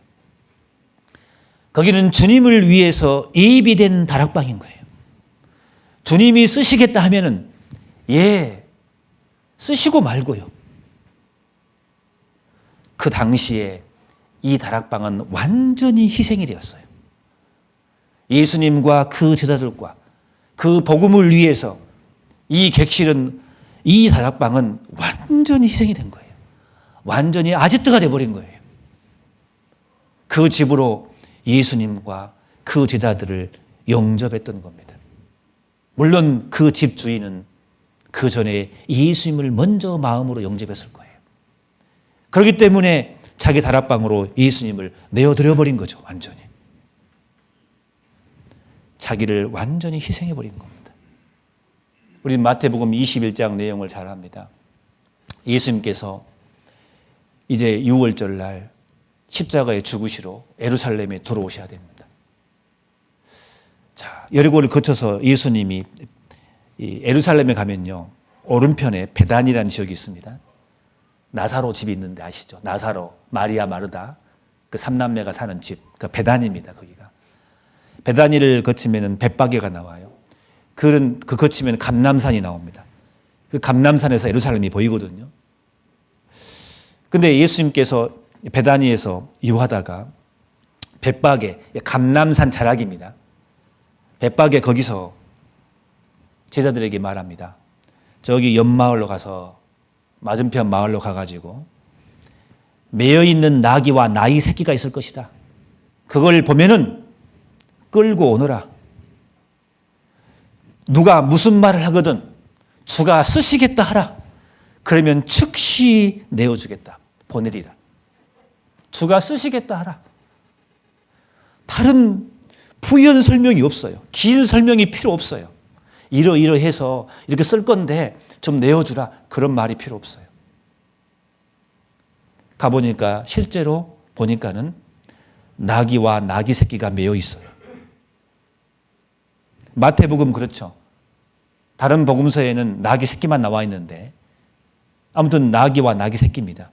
거기는 주님을 위해서 예비된 다락방인 거예요. 주님이 쓰시겠다 하면은 쓰시고 말고요. 그 당시에 이 다락방은 완전히 희생이 되었어요. 예수님과 그 제자들과 그 복음을 위해서 이 객실은, 이 다락방은 완전히 희생이 된 거예요. 완전히 아지트가 돼버린 거예요. 그 집으로 예수님과 그 제자들을 영접했던 겁니다. 물론 그 집 주인은 그 전에 예수님을 먼저 마음으로 영접했을 거예요. 그렇기 때문에 자기 다락방으로 예수님을 내어드려버린 거죠. 완전히. 자기를 완전히 희생해버린 겁니다. 우리는 마태복음 21장 내용을 잘 압니다. 예수님께서 이제 6월절 날 십자가에 죽으시러 예루살렘에 들어오셔야 됩니다. 자, 여리고를 거쳐서 예수님이 이 예루살렘에 가면요, 오른편에 베단이라는 지역이 있습니다. 나사로 집이 있는데 아시죠? 나사로, 마리아, 마르다, 그 삼남매가 사는 집, 그 베단입니다. 거기가. 베다니를 거치면 벳바게가 나와요. 그 거치면 감람산이 나옵니다. 그 감람산에서 예루살렘이 보이거든요. 근데 예수님께서 베다니에서 유하다가 벳바게, 감람산 자락입니다. 벳바게 거기서 제자들에게 말합니다. 저기 옆 마을로 가서, 맞은편 마을로 가가지고 매여 있는 나귀와 나귀 새끼가 있을 것이다. 그걸 보면은 끌고 오너라. 누가 무슨 말을 하거든 주가 쓰시겠다 하라. 그러면 즉시 내어주겠다. 보내리라. 주가 쓰시겠다 하라. 다른 부연 설명이 없어요. 긴 설명이 필요 없어요. 이러이러해서 이렇게 쓸 건데 좀 내어주라. 그런 말이 필요 없어요. 가보니까 실제로 보니까는 나귀와 나귀 새끼가 매여 있어요. 마태복음 그렇죠. 다른 복음서에는 나귀 새끼만 나와 있는데 아무튼 나귀와 나귀 새끼입니다.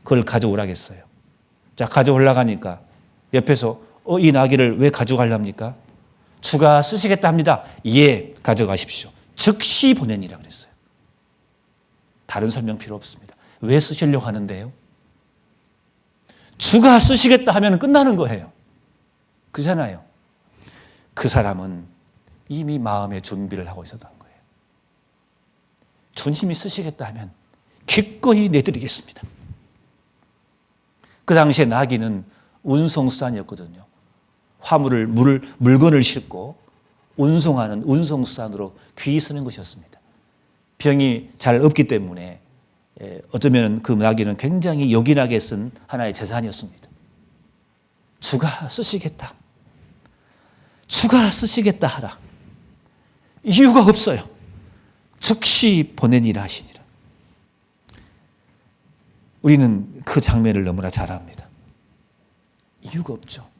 그걸 가져오라겠어요. 자, 가져오려가니까 옆에서 이 나귀를 왜 가져가렵니까? 주가 쓰시겠다 합니다. 예, 가져가십시오. 즉시 보내니라 그랬어요. 다른 설명 필요 없습니다. 왜 쓰시려고 하는데요? 주가 쓰시겠다 하면 끝나는 거예요. 그잖아요. 그 사람은 이미 마음의 준비를 하고 있었던 거예요. 주님이 쓰시겠다 하면 기꺼이 내드리겠습니다. 그 당시에 나귀는 운송수단이었거든요. 화물을, 물건을 싣고 운송하는 운송수단으로 귀히 쓰는 것이었습니다. 병이 잘 없기 때문에 어쩌면 그 나귀는 굉장히 요긴하게 쓴 하나의 재산이었습니다. 주가 쓰시겠다. 주가 쓰시겠다 하라. 이유가 없어요. 즉시 보내니라 하시니라. 우리는 그 장면을 너무나 잘 압니다. 이유가 없죠.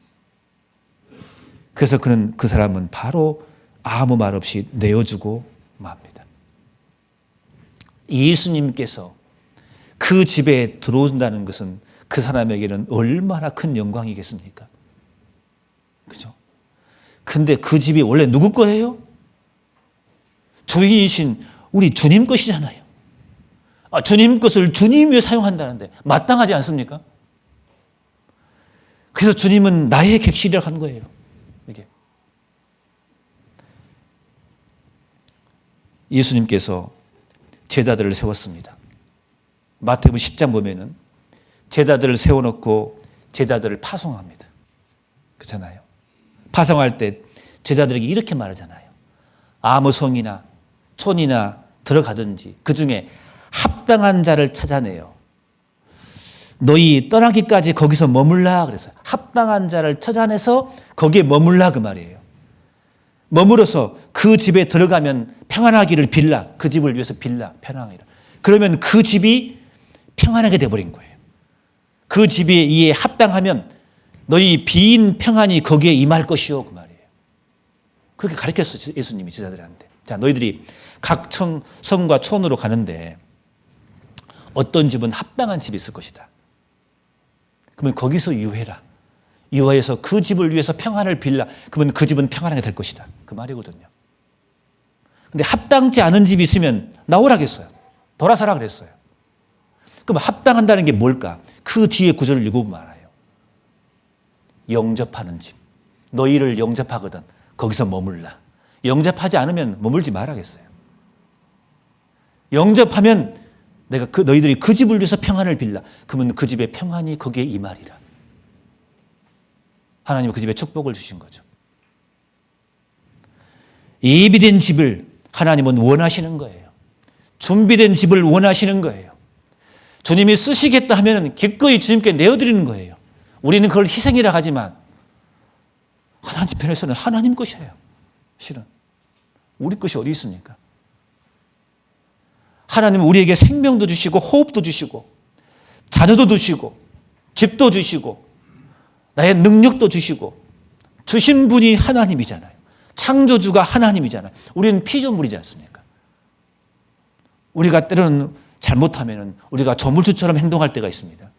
그래서 그 사람은 바로 아무 말 없이 내어주고 맙니다. 예수님께서 그 집에 들어온다는 것은 그 사람에게는 얼마나 큰 영광이겠습니까? 그죠? 근데 그 집이 원래 누구 거예요? 주인이신 우리 주님 것이잖아요. 주님 것을 주님 위해 사용한다는데 마땅하지 않습니까? 그래서 주님은 나의 객실이라고 한 거예요. 이게 예수님께서 제자들을 세웠습니다. 마태복음 10장 보면은 제자들을 세워놓고 제자들을 파송합니다. 그렇잖아요. 파송할 때 제자들에게 이렇게 말하잖아요. 아무 성이나 촌이나 들어가든지 그 중에 합당한 자를 찾아내요. 너희 떠나기까지 거기서 머물라 그랬어요. 합당한 자를 찾아내서 거기에 머물라 그 말이에요. 머물어서 그 집에 들어가면 평안하기를 빌라. 그 집을 위해서 빌라. 평안하기를. 그러면 그 집이 평안하게 돼버린 거예요. 그 집에 이에 합당하면 너희 비인 평안이 거기에 임할 것이요 그 말이에요. 그렇게 가르쳤어요. 예수님이 제자들한테. 자, 너희들이 각 성과 촌으로 가는데 어떤 집은 합당한 집이 있을 것이다. 그러면 거기서 유해라. 유해해서 그 집을 위해서 평안을 빌라. 그러면 그 집은 평안하게 될 것이다. 그 말이거든요. 근데 합당치 않은 집이 있으면 나오라겠어요. 돌아서라 그랬어요. 그럼 합당한다는 게 뭘까? 그 뒤에 구절을 읽어보면 알아요. 영접하는 집. 너희를 영접하거든. 거기서 머물라. 영접하지 않으면 머물지 말아야겠어요. 영접하면 내가 너희들이 그 집을 위해서 평안을 빌라. 그러면 그 집에 평안이 거기에 임하리라. 하나님은 그 집에 축복을 주신 거죠. 예비된 집을 하나님은 원하시는 거예요. 준비된 집을 원하시는 거예요. 주님이 쓰시겠다 하면 기꺼이 주님께 내어드리는 거예요. 우리는 그걸 희생이라 하지만 하나님 편에서는 하나님 것이에요. 실은 우리 것이 어디 있습니까? 하나님은 우리에게 생명도 주시고 호흡도 주시고 자녀도 주시고 집도 주시고 나의 능력도 주시고 주신 분이 하나님이잖아요. 창조주가 하나님이잖아요. 우리는 피조물이지 않습니까? 우리가 때로는 잘못하면 우리가 조물주처럼 행동할 때가 있습니다.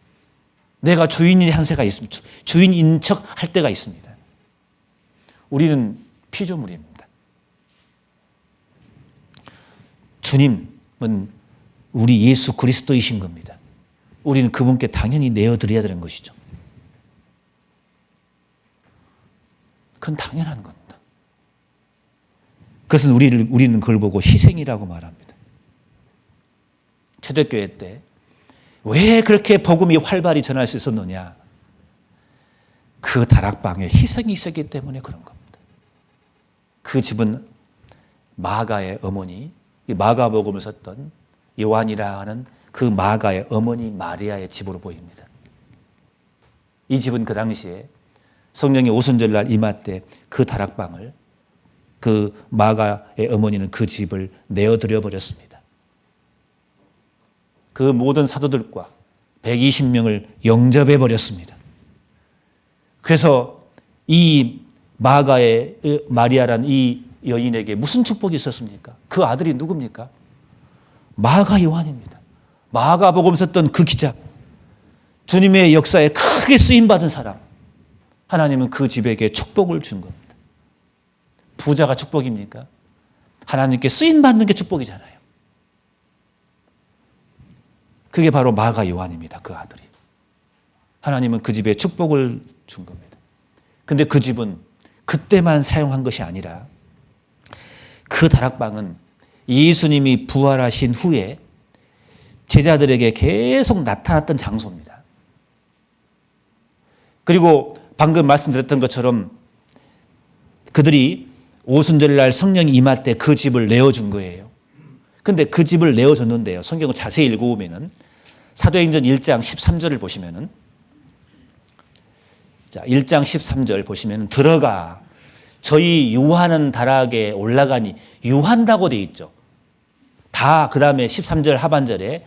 내가 주인인 향세가 있습니다. 주인인 척 할 때가 있습니다. 우리는 피조물입니다. 주님은 우리 예수 그리스도이신 겁니다. 우리는 그분께 당연히 내어드려야 되는 것이죠. 그건 당연한 겁니다. 그것은 우리는 그걸 보고 희생이라고 말합니다. 초대교회 때 왜 그렇게 복음이 활발히 전할 수 있었느냐? 그 다락방에 희생이 있었기 때문에 그런 겁니다. 그 집은 마가의 어머니, 마가복음을 썼던 요한이라 하는 그 마가의 어머니 마리아의 집으로 보입니다. 이 집은 그 당시에 성령의 오순절날 임할 때 그 다락방을 그 마가의 어머니는 그 집을 내어드려 버렸습니다. 그 모든 사도들과 120명을 영접해 버렸습니다. 그래서 이 마리아란 이 여인에게 무슨 축복이 있었습니까? 그 아들이 누굽니까? 마가 요한입니다. 마가복음 썼던 그 기자, 주님의 역사에 크게 쓰임받은 사람, 하나님은 그 집에게 축복을 준 겁니다. 부자가 축복입니까? 하나님께 쓰임받는 게 축복이잖아요. 그게 바로 마가 요한입니다. 그 아들이. 하나님은 그 집에 축복을 준 겁니다. 근데 그 집은 그때만 사용한 것이 아니라 그 다락방은 예수님이 부활하신 후에 제자들에게 계속 나타났던 장소입니다. 그리고 방금 말씀드렸던 것처럼 그들이 오순절날 성령이 임할 때 그 집을 내어준 거예요. 근데 그 집을 내어줬는데요. 성경을 자세히 읽어보면은 사도행전 1장 13절을 보시면은 자, 1장 13절 보시면은 들어가 저희 유하는 다락에 올라가니 유한다고 돼 있죠. 다 그다음에 13절 하반절에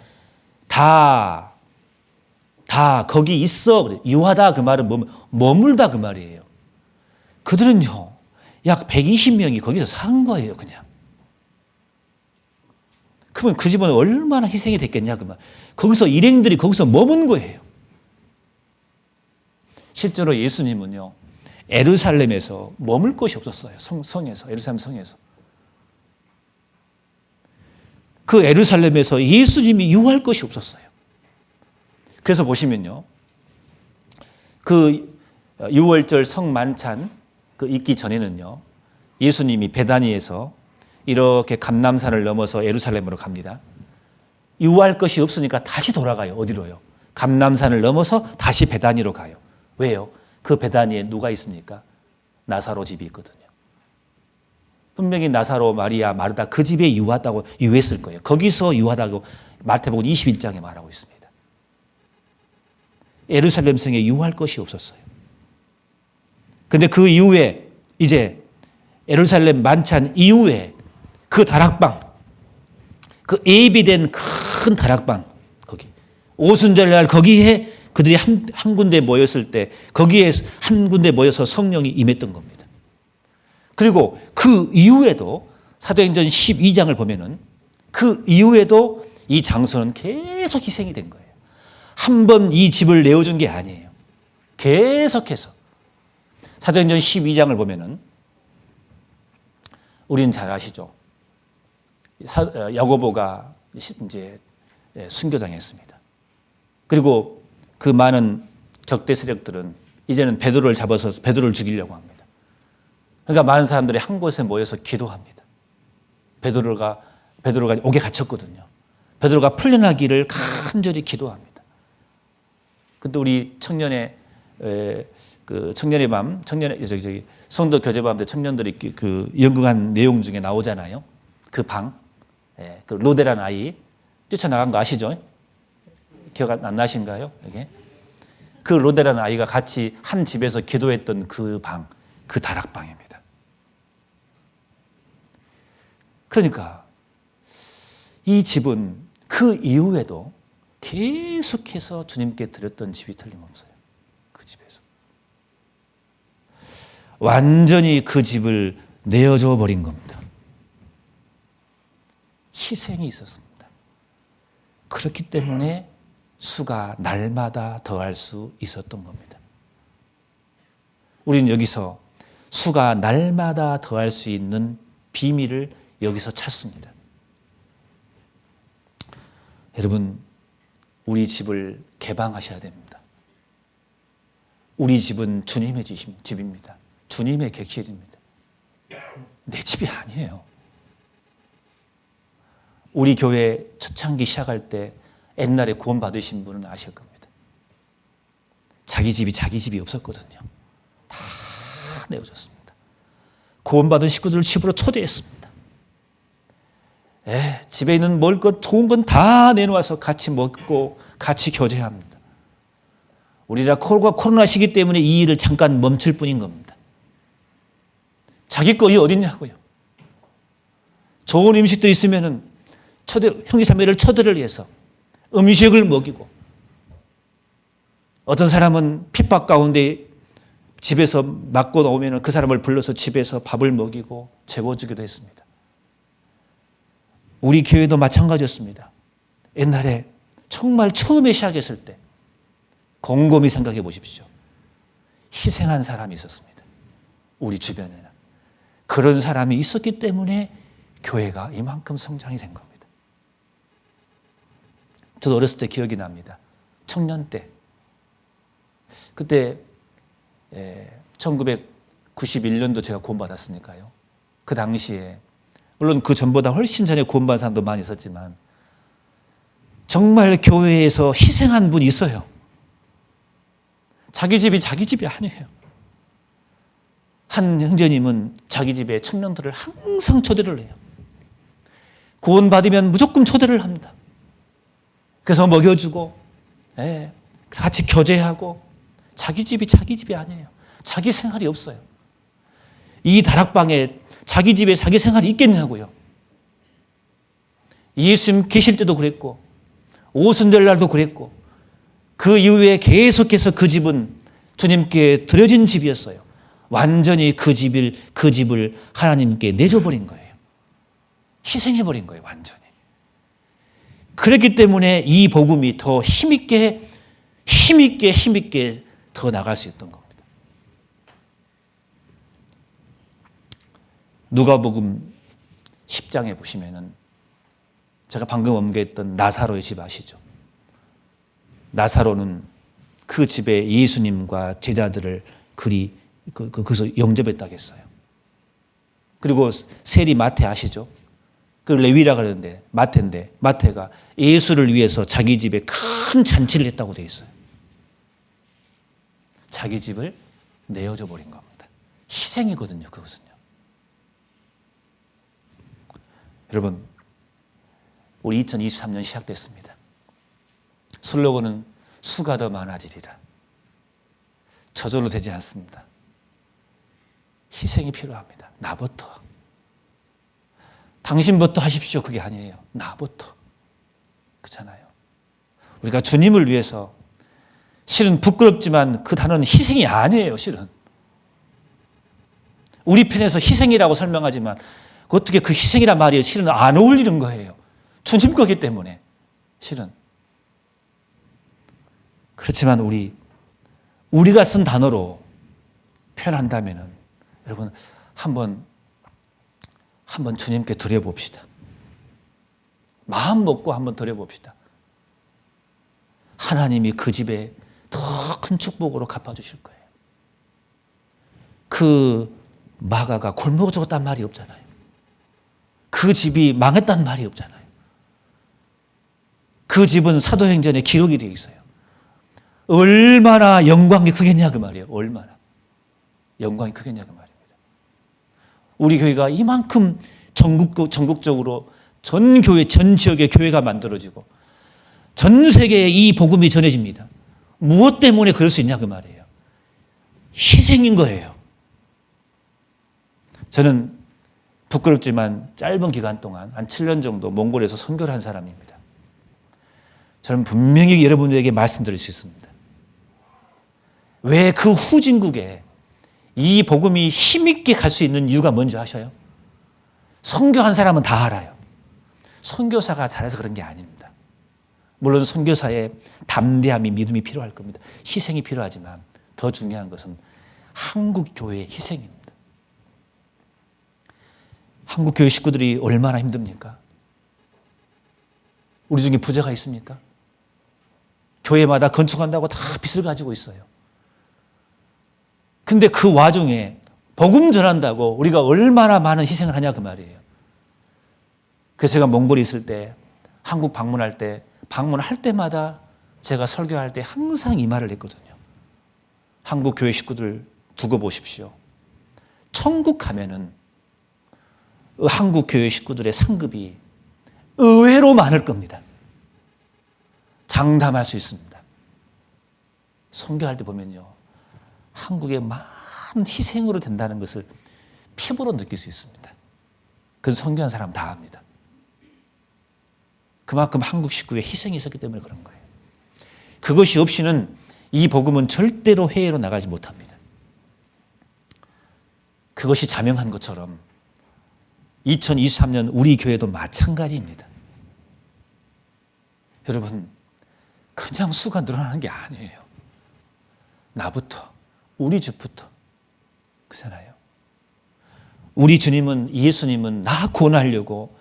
다 거기 있어. 그래. 유하다 그 말은 머물다 그 말이에요. 그들은요. 약 120명이 거기서 산 거예요, 그냥. 그러면 그 집은 얼마나 희생이 됐겠냐 그 말. 거기서 일행들이 거기서 머문 거예요. 실제로 예수님은요. 에루살렘에서 머물 곳이 없었어요. 성에서, 예루살렘 성에서. 그 예루살렘에서 예수님이 유할 것이 없었어요. 그래서 보시면요, 그 6월절 성만찬 그 있기 전에는요, 예수님이 베다니에서 이렇게 감람산을 넘어서 예루살렘으로 갑니다. 유할 것이 없으니까 다시 돌아가요. 어디로요? 감람산을 넘어서 다시 베다니로 가요. 왜요? 그 베다니에 누가 있습니까? 나사로 집이 있거든요. 분명히 나사로, 마리아, 마르다 그 집에 유했을 거예요. 거기서 유하다고 마태복음 21장에 말하고 있습니다. 예루살렘 성에 유할 것이 없었어요. 근데 그 이후에 이제 예루살렘 만찬 이후에 그 다락방, 그 예비된 큰 다락방, 거기 오순절날 거기에 그들이 한 군데 모였을 때 거기에 한 군데 모여서 성령이 임했던 겁니다. 그리고 그 이후에도 사도행전 12장을 보면은 그 이후에도 이 장소는 계속 희생이 된 거예요. 한 번 이 집을 내어준 게 아니에요. 계속해서. 사도행전 12장을 보면은 우리는 잘 아시죠? 야고보가 이제 순교당했습니다. 그리고 그 많은 적대 세력들은 이제는 베드로를 잡아서 베드로를 죽이려고 합니다. 그러니까 많은 사람들이 한 곳에 모여서 기도합니다. 베드로가 옥에 갇혔거든요. 베드로가 풀려나기를 간절히 기도합니다. 근데 우리 청년의 밤, 성도 교제밤 때 청년들이 그 연극한 내용 중에 나오잖아요. 그 방, 그 로데라는 아이 뛰쳐나간 거 아시죠? 기억 안 나신가요? 이게 그 로데라는 아이가 같이 한 집에서 기도했던 그 방, 그 다락방입니다. 그러니까 이 집은 그 이후에도 계속해서 주님께 드렸던 집이 틀림없어요. 그 집에서. 완전히 그 집을 내어줘 버린 겁니다. 희생이 있었습니다. 그렇기 때문에 수가 날마다 더할 수 있었던 겁니다. 우리는 여기서 수가 날마다 더할 수 있는 비밀을 여기서 찾습니다. 여러분, 우리 집을 개방하셔야 됩니다. 우리 집은 주님의 집입니다. 주님의 객실입니다. 내 집이 아니에요. 우리 교회 초창기 시작할 때 옛날에 구원 받으신 분은 아실 겁니다. 자기 집이 없었거든요. 다 내어줬습니다. 구원 받은 식구들을 집으로 초대했습니다. 집에 있는 먹을 것, 좋은 건 다 내놓아서 같이 먹고 같이 교제합니다. 우리가 코로나 시기 때문에 이 일을 잠깐 멈출 뿐인 겁니다. 자기 거이 어딨냐고요. 좋은 음식도 있으면은 형제자매를 초대를 해서 음식을 먹이고, 어떤 사람은 핍박 가운데 집에서 맞고 나오면 그 사람을 불러서 집에서 밥을 먹이고 재워주기도 했습니다. 우리 교회도 마찬가지였습니다. 옛날에 정말 처음에 시작했을 때 곰곰이 생각해 보십시오. 희생한 사람이 있었습니다. 우리 주변에는. 그런 사람이 있었기 때문에 교회가 이만큼 성장이 된 겁니다. 저도 어렸을 때 기억이 납니다. 청년 때. 그때 1991년도 제가 구원받았으니까요. 그 당시에 물론 그 전보다 훨씬 전에 구원받은 사람도 많이 있었지만 정말 교회에서 희생한 분이 있어요. 자기 집이 아니에요. 한 형제님은 자기 집에 청년들을 항상 초대를 해요. 구원받으면 무조건 초대를 합니다. 그래서 먹여주고 같이 교제하고 자기 집이 아니에요. 자기 생활이 없어요. 이 다락방에 자기 집에 자기 생활이 있겠냐고요. 예수님 계실 때도 그랬고 오순절날도 그랬고 그 이후에 계속해서 그 집은 주님께 드려진 집이었어요. 완전히 그 집을 하나님께 내줘버린 거예요. 희생해버린 거예요. 완전히. 그렇기 때문에 이 복음이 더 힘있게 더 나갈 수 있던 겁니다. 누가복음 10장에 보시면은 제가 방금 언급했던 나사로의 집 아시죠? 나사로는 그 집에 예수님과 제자들을 거기서 영접했다고 했어요. 그리고 세리 마태 아시죠? 그 레위라 그러는데 마태인데 마태가 예수를 위해서 자기 집에 큰 잔치를 했다고 되어 있어요. 자기 집을 내어줘 버린 겁니다. 희생이거든요, 그것은요. 여러분, 우리 2023년 시작됐습니다. 슬로건은 수가 더 많아지리라. 저절로 되지 않습니다. 희생이 필요합니다. 나부터. 당신부터 하십시오. 그게 아니에요. 나부터. 그렇잖아요. 우리가 주님을 위해서 실은 부끄럽지만 그 단어는 희생이 아니에요. 실은. 우리 편에서 희생이라고 설명하지만 어떻게 그 희생이란 말이 실은 안 어울리는 거예요. 주님 거기 때문에. 실은. 그렇지만 우리가 쓴 단어로 표현한다면은 여러분 한번 주님께 드려봅시다. 마음 먹고 한번 드려봅시다. 하나님이 그 집에 더 큰 축복으로 갚아주실 거예요. 그 마가가 골목을 죽었단 말이 없잖아요. 그 집이 망했단 말이 없잖아요. 그 집은 사도행전에 기록이 되어 있어요. 얼마나 영광이 크겠냐 그 말이에요. 얼마나 영광이 크겠냐 그 말입니다. 우리 교회가 이만큼 전국적으로 전 교회, 전 지역의 교회가 만들어지고 전 세계에 이 복음이 전해집니다. 무엇 때문에 그럴 수 있냐 그 말이에요. 희생인 거예요. 저는 부끄럽지만 짧은 기간 동안 한 7년 정도 몽골에서 선교를 한 사람입니다. 저는 분명히 여러분들에게 말씀드릴 수 있습니다. 왜 그 후진국에 이 복음이 힘있게 갈 수 있는 이유가 뭔지 아셔요? 선교한 사람은 다 알아요. 선교사가 잘해서 그런 게 아닙니다. 물론 선교사의 담대함이 믿음이 필요할 겁니다. 희생이 필요하지만 더 중요한 것은 한국 교회의 희생입니다. 한국 교회 식구들이 얼마나 힘듭니까? 우리 중에 부자가 있습니까? 교회마다 건축한다고 다 빚을 가지고 있어요. 근데 그 와중에 복음 전한다고 우리가 얼마나 많은 희생을 하냐 그 말이에요. 그래서 제가 몽골에 있을 때 한국 방문할 때마다 제가 설교할 때 항상 이 말을 했거든요. 한국 교회 식구들 두고 보십시오. 천국 가면은 한국 교회 식구들의 상급이 의외로 많을 겁니다. 장담할 수 있습니다. 선교할 때 보면요. 한국의 많은 희생으로 된다는 것을 피부로 느낄 수 있습니다. 그건 선교한 사람 다 압니다. 그만큼 한국 식구에 희생이 있었기 때문에 그런 거예요. 그것이 없이는 이 복음은 절대로 해외로 나가지 못합니다. 그것이 자명한 것처럼 2023년 우리 교회도 마찬가지입니다. 여러분, 그냥 수가 늘어나는 게 아니에요. 나부터, 우리 집부터. 그렇잖아요. 우리 주님은, 예수님은 나 구원하려고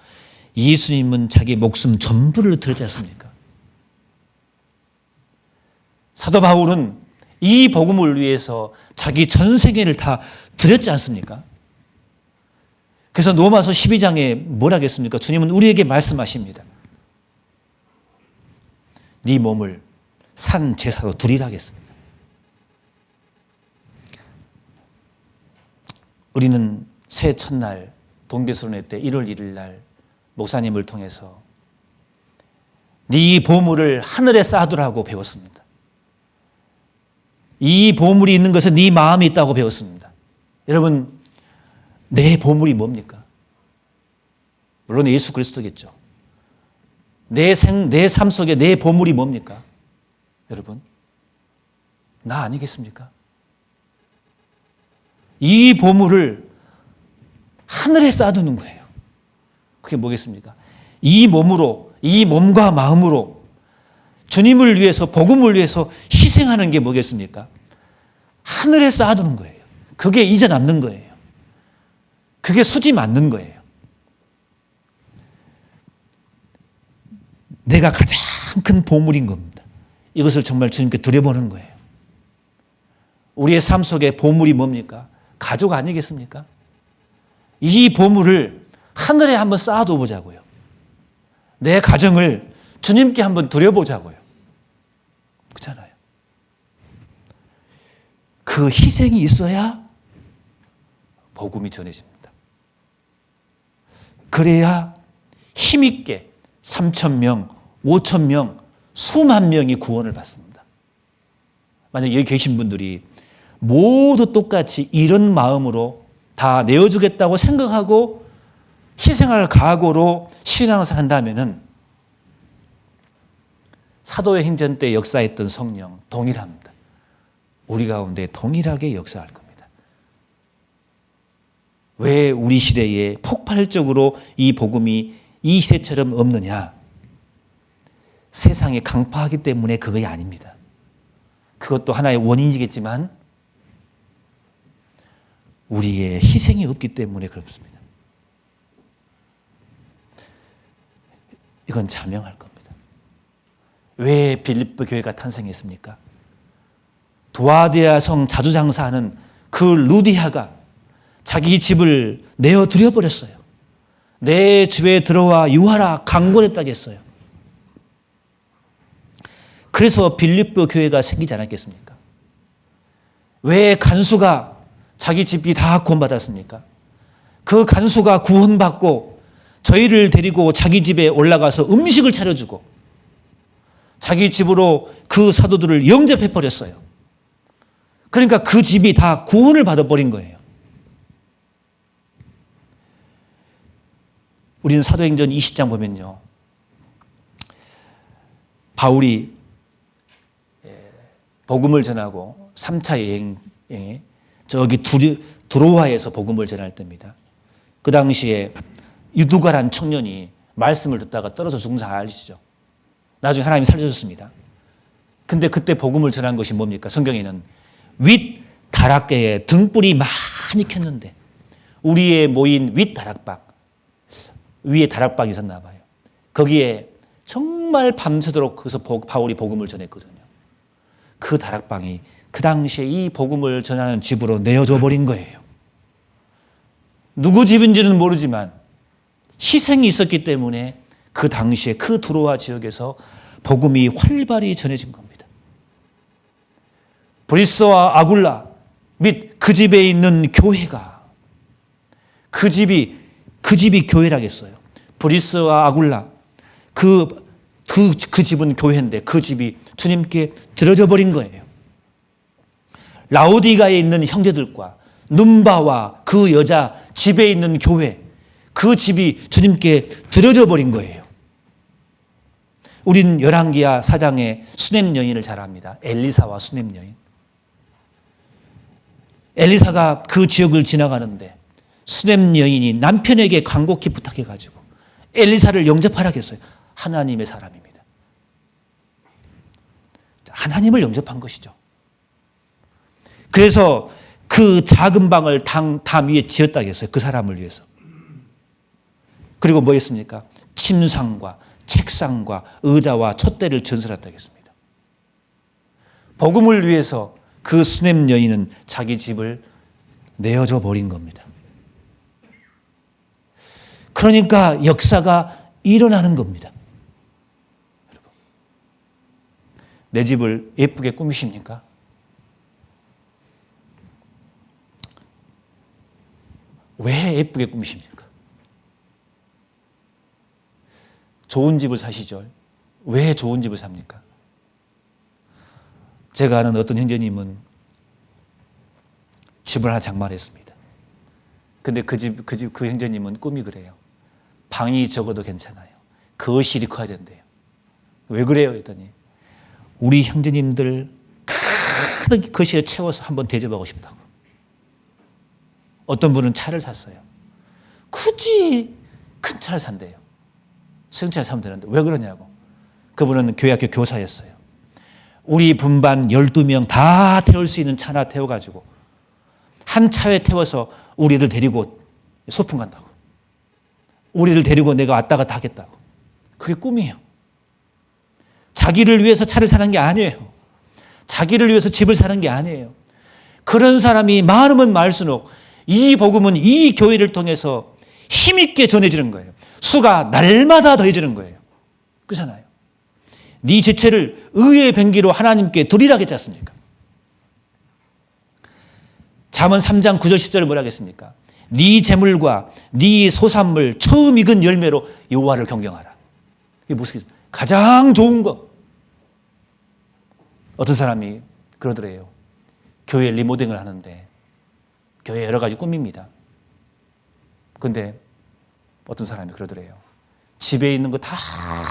예수님은 자기 목숨 전부를 들지 않습니까? 사도 바울은 이 복음을 위해서 자기 전 생애를 다 드렸지 않습니까? 그래서 로마서 12장에 뭐라 하겠습니까? 주님은 우리에게 말씀하십니다. 네 몸을 산 제사로 드리라 하겠습니다. 우리는 새해 첫날 동계수련회 때 1월 1일 날 목사님을 통해서 네 보물을 하늘에 쌓아두라고 배웠습니다. 이 보물이 있는 것은 네 마음이 있다고 배웠습니다. 여러분, 내 보물이 뭡니까? 물론 예수 그리스도겠죠. 내 삶 속에 내 보물이 뭡니까? 여러분, 나 아니겠습니까? 이 보물을 하늘에 쌓아두는 거예요. 그게 뭐겠습니까? 이 몸으로, 이 몸과 마음으로 주님을 위해서, 복음을 위해서 희생하는 게 뭐겠습니까? 하늘에 쌓아두는 거예요. 그게 이제 남는 거예요. 그게 수지 맞는 거예요. 내가 가장 큰 보물인 겁니다. 이것을 정말 주님께 드려보는 거예요. 우리의 삶 속에 보물이 뭡니까? 가족 아니겠습니까? 이 보물을 하늘에 한번 쌓아둬 보자고요. 내 가정을 주님께 한번 드려보자고요. 그렇잖아요. 그 희생이 있어야 복음이 전해집니다. 그래야 힘있게 3,000명, 5,000명, 수만 명이 구원을 받습니다. 만약 여기 계신 분들이 모두 똑같이 이런 마음으로 다 내어주겠다고 생각하고 희생할 각오로 신앙생활 한다면은 사도의 행전 때 역사했던 성령 동일합니다. 우리 가운데 동일하게 역사할 겁니다. 왜 우리 시대에 폭발적으로 이 복음이 이 시대처럼 없느냐? 세상이 강파하기 때문에 그것이 아닙니다. 그것도 하나의 원인이겠지만 우리의 희생이 없기 때문에 그렇습니다. 이건 자명할 겁니다. 왜 빌립보 교회가 탄생했습니까? 두아디아 성 자주장사하는 그 루디아가 자기 집을 내어드려 버렸어요. 내 집에 들어와 유하라 강권했다고 했어요. 그래서 빌립보 교회가 생기지 않았겠습니까? 왜 간수가 자기 집이 다 구원받았습니까? 그 간수가 구원받고 저희를 데리고 자기 집에 올라가서 음식을 차려주고 자기 집으로 그 사도들을 영접해버렸어요. 그러니까 그 집이 다 구원을 받아버린 거예요. 우리는 사도행전 20장 보면요. 바울이 복음을 전하고 3차 여행에 저기 드로아에서 복음을 전할 때입니다. 그 당시에 유두가란 청년이 말씀을 듣다가 떨어져 죽은 잘 아시죠? 나중에 하나님이 살려줬습니다. 근데 그때 복음을 전한 것이 뭡니까? 성경에는 윗 다락계에 등불이 많이 켰는데 우리의 모인 윗 다락방 위에 다락방이 있었나 봐요. 거기에 정말 밤새도록 거기서 바울이 복음을 전했거든요. 그 다락방이 그 당시에 이 복음을 전하는 집으로 내어져 버린 거예요. 누구 집인지는 모르지만 희생이 있었기 때문에 그 당시에 그 드로아 지역에서 복음이 활발히 전해진 겁니다. 브리스와 아굴라 및 그 집에 있는 교회가 그 집이 교회라겠어요. 브리스와 아굴라 그 집은 교회인데 그 집이 주님께 드려져 버린 거예요. 라오디가에 있는 형제들과 num바와 그 여자 집에 있는 교회 그 집이 주님께 드려져 버린 거예요. 우린 열왕기하 4장의 수넴 여인을 잘 압니다. 엘리사와 수넴 여인. 엘리사가 그 지역을 지나가는데 수넴 여인이 남편에게 간곡히 부탁해가지고 엘리사를 영접하라고 했어요. 하나님의 사람입니다. 하나님을 영접한 것이죠. 그래서 그 작은 방을 담 위에 지었다고 했어요. 그 사람을 위해서. 그리고 뭐 했습니까? 침상과 책상과 의자와 촛대를 전설했다고 했습니다. 복음을 위해서 그 수넴 여인은 자기 집을 내어줘 버린 겁니다. 그러니까 역사가 일어나는 겁니다. 여러분, 내 집을 예쁘게 꾸미십니까? 왜 예쁘게 꾸미십니까? 좋은 집을 사시죠. 왜 좋은 집을 삽니까? 제가 아는 어떤 형제님은 집을 하나 장만했습니다. 근데 그 형제님은 꿈이 그래요. 방이 적어도 괜찮아요. 거실이 커야 된대요. 왜 그래요? 했더니 우리 형제님들 가득 거실에 채워서 한번 대접하고 싶다고. 어떤 분은 차를 샀어요. 굳이 큰 차를 산대요. 승차를 사면 되는데 왜 그러냐고. 그분은 교회학교 교사였어요. 우리 분반 12명 다 태울 수 있는 차 하나 태워가지고 한 차에 태워서 우리를 데리고 소풍 간다고. 우리를 데리고 내가 왔다 갔다 하겠다고. 그게 꿈이에요. 자기를 위해서 차를 사는 게 아니에요. 자기를 위해서 집을 사는 게 아니에요. 그런 사람이 많으면 많을수록 이 복음은 이 교회를 통해서 힘있게 전해지는 거예요. 수가 날마다 더해지는 거예요. 그렇잖아요. 네 지체를 의의 병기로 하나님께 드리라 했지 않습니까? 잠언 3장 9절 10절을 뭐라 하겠습니까? 네 재물과 네 소산물 처음 익은 열매로 여호와를 경경하라. 이게 무슨 가장 좋은 거. 어떤 사람이 그러더래요. 교회 리모델링을 하는데 교회 여러 가지 꾸밉니다. 근데 어떤 사람이 그러더래요. 집에 있는 거 다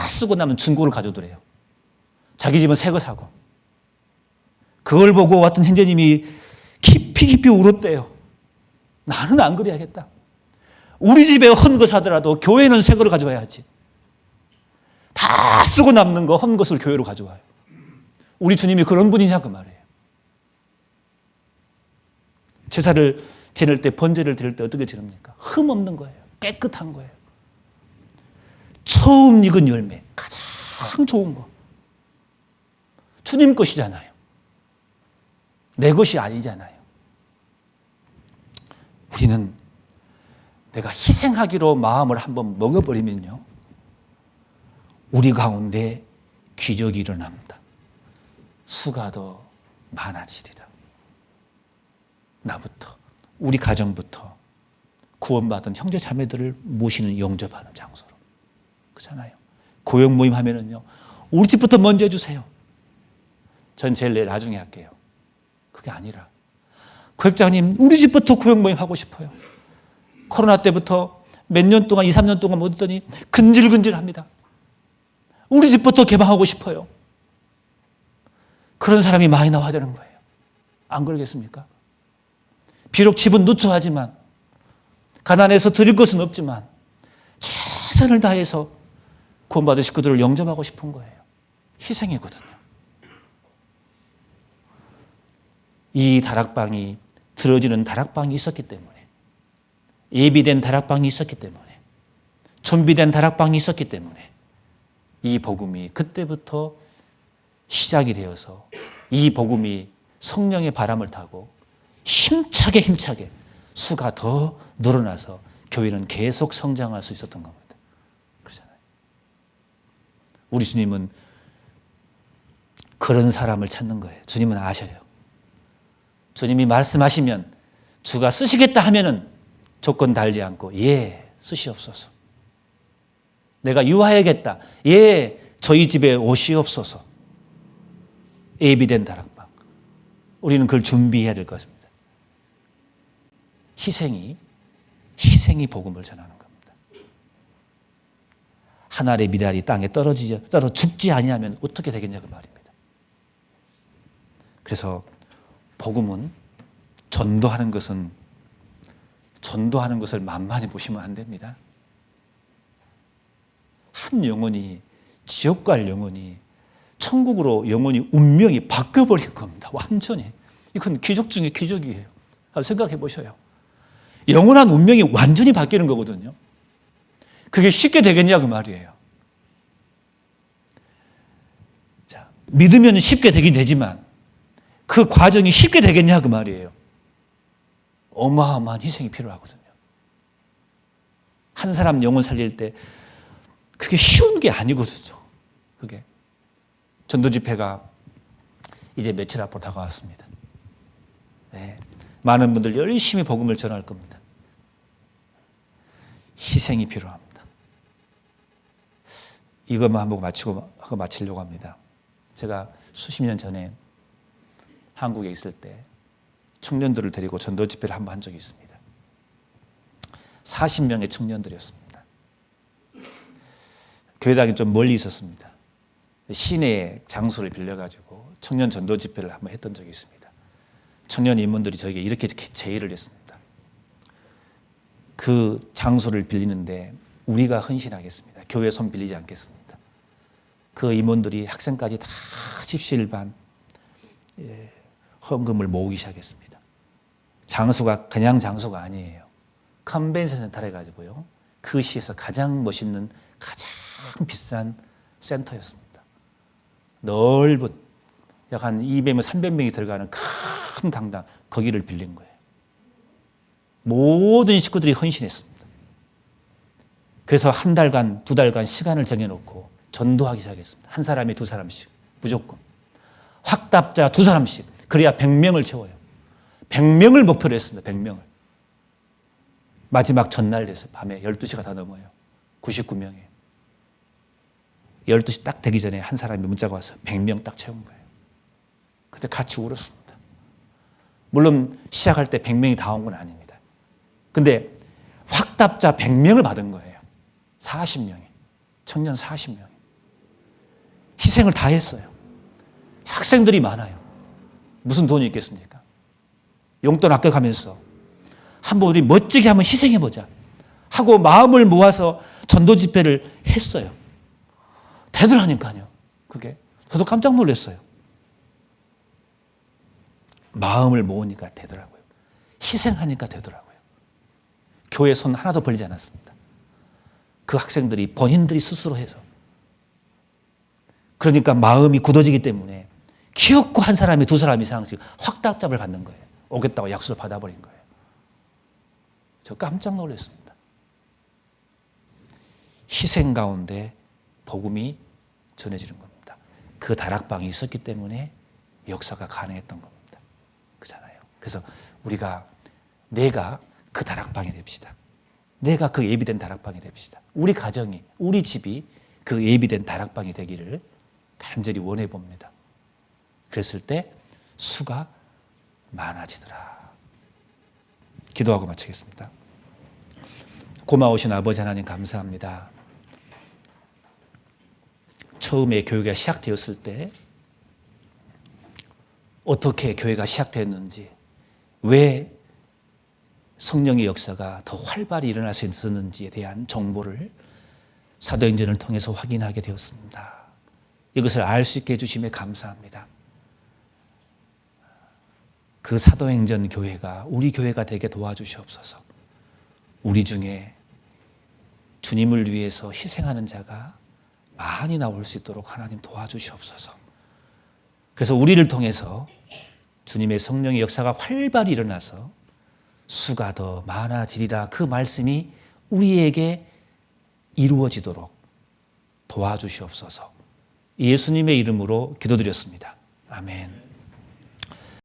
쓰고 나면 중고를 가져오더래요. 자기 집은 새 거 사고. 그걸 보고 왔던 형제님이 깊이 울었대요. 나는 안 그래야겠다. 우리 집에 헌 거 사더라도 교회는 새 거를 가져와야지. 다 쓰고 남는 거 헌 것을 교회로 가져와요. 우리 주님이 그런 분이냐 그 말이에요. 제사를 지낼 때 번제를 드릴 때 어떻게 지냅니까? 흠 없는 거예요. 깨끗한 거예요. 처음 익은 열매 가장 좋은 거. 주님 것이잖아요. 내 것이 아니잖아요. 우리는 내가 희생하기로 마음을 한번 먹어버리면요. 우리 가운데 기적이 일어납니다. 수가 더 많아지리라. 나부터, 우리 가정부터 구원받은 형제 자매들을 모시는 영접하는 장소로. 그렇잖아요. 고용 모임 하면은요. 우리 집부터 먼저 해주세요. 전 제일 나중에 할게요. 그게 아니라 교육장님 우리 집부터 고용 모임 하고 싶어요. 코로나 때부터 몇 년 동안 2, 3년 동안 못 했더니 근질근질합니다. 우리 집부터 개방하고 싶어요. 그런 사람이 많이 나와야 되는 거예요. 안 그러겠습니까? 비록 집은 누추하지만 가난해서 드릴 것은 없지만 최선을 다해서 구원받은 식구들을 영접하고 싶은 거예요. 희생이거든요. 이 다락방이 들어지는 다락방이 있었기 때문에, 예비된 다락방이 있었기 때문에, 준비된 다락방이 있었기 때문에 이 복음이 그때부터 시작이 되어서 이 복음이 성령의 바람을 타고 힘차게 수가 더 늘어나서 교회는 계속 성장할 수 있었던 겁니다. 그렇잖아요. 우리 주님은 그런 사람을 찾는 거예요. 주님은 아셔요. 주님이 말씀하시면 주가 쓰시겠다 하면은 조건 달지 않고 예, 쓰시옵소서. 내가 유하야겠다. 예, 저희 집에 오시옵소서. 예비된 다락방. 우리는 그걸 준비해야 될 것입니다. 희생이 복음을 전하는 겁니다. 한 알의 미랄이 땅에 떨어 죽지 아니하면 어떻게 되겠냐고 말입니다. 그래서 복음은 전도하는 것을 만만히 보시면 안 됩니다. 한 영혼이 지옥 갈 영혼이 천국으로 영혼이 운명이 바뀌어버린 겁니다. 완전히. 이건 기적 중에 기적이에요. 한번 생각해 보셔요. 영원한 운명이 완전히 바뀌는 거거든요. 그게 쉽게 되겠냐 그 말이에요. 자, 믿으면 쉽게 되긴 되지만 그 과정이 쉽게 되겠냐 그 말이에요. 어마어마한 희생이 필요하거든요. 한 사람 영혼 살릴 때 그게 쉬운 게 아니거든요. 그게 전도 집회가 이제 며칠 앞으로 다가왔습니다. 네. 많은 분들 열심히 복음을 전할 겁니다. 희생이 필요합니다. 이것만 한번 마치려고 합니다. 제가 수십 년 전에 한국에 있을 때 청년들을 데리고 전도 집회를 한번 한 적이 있습니다. 40명의 청년들이었습니다. 교회당이 좀 멀리 있었습니다. 시내에 장소를 빌려가지고 청년 전도 집회를 한번 했던 적이 있습니다. 청년 임원들이 저에게 이렇게 제의를 했습니다. 그 장소를 빌리는데 우리가 헌신하겠습니다. 교회 손 빌리지 않겠습니다. 그 임원들이 학생까지 다 십시일반 헌금을 모으기 시작했습니다. 장소가 그냥 장소가 아니에요. 컨벤션 센터를 해가지고요. 그 시에서 가장 멋있는 가장 비싼 센터였습니다. 넓은 약 한 200명, 300명이 들어가는 큰 강당, 거기를 빌린 거예요. 모든 식구들이 헌신했습니다. 그래서 한 달간, 두 달간 시간을 정해놓고 전도하기 시작했습니다. 한 사람이 두 사람씩 무조건. 확답자 두 사람씩. 그래야 100명을 채워요. 100명을 목표로 했습니다. 100명을. 마지막 전날 돼서 밤에 12시가 다 넘어요. 99명이에요. 12시 딱 되기 전에 한 사람이 문자가 와서 100명 딱 채운 거예요. 그때 같이 울었습니다. 물론 시작할 때 100명이 다 온 건 아닙니다. 근데 확답자 100명을 받은 거예요. 40명이. 청년 40명이. 희생을 다 했어요. 학생들이 많아요. 무슨 돈이 있겠습니까? 용돈 아껴가면서 한번 우리 멋지게 한번 희생해보자 하고 마음을 모아서 전도 집회를 했어요. 되더라니까요. 그게. 저도 깜짝 놀랐어요. 마음을 모으니까 되더라고요. 희생하니까 되더라고요. 교회 손 하나도 벌리지 않았습니다. 그 학생들이 본인들이 스스로 해서. 그러니까 마음이 굳어지기 때문에 기어코 한 사람이 두 사람 이상씩 확답장을 받는 거예요. 오겠다고 약속을 받아버린 거예요. 저 깜짝 놀랐습니다. 희생 가운데 복음이 전해지는 겁니다. 그 다락방이 있었기 때문에 역사가 가능했던 겁니다. 그잖아요. 그래서 우리가 내가 그 다락방이 됩시다. 내가 그 예비된 다락방이 됩시다. 우리 가정이, 우리 집이 그 예비된 다락방이 되기를 간절히 원해 봅니다. 그랬을 때 수가 많아지더라. 기도하고 마치겠습니다. 고마우신 아버지 하나님 감사합니다. 처음에 교회가 시작되었을 때 어떻게 교회가 시작되었는지, 왜 성령의 역사가 더 활발히 일어날 수 있었는지에 대한 정보를 사도행전을 통해서 확인하게 되었습니다. 이것을 알 수 있게 해주심에 감사합니다. 그 사도행전 교회가 우리 교회가 되게 도와주시옵소서. 우리 중에 주님을 위해서 희생하는 자가 많이 나올 수 있도록 하나님 도와주시옵소서. 그래서 우리를 통해서 주님의 성령의 역사가 활발히 일어나서 수가 더 많아지리라, 그 말씀이 우리에게 이루어지도록 도와주시옵소서. 예수님의 이름으로 기도드렸습니다. 아멘.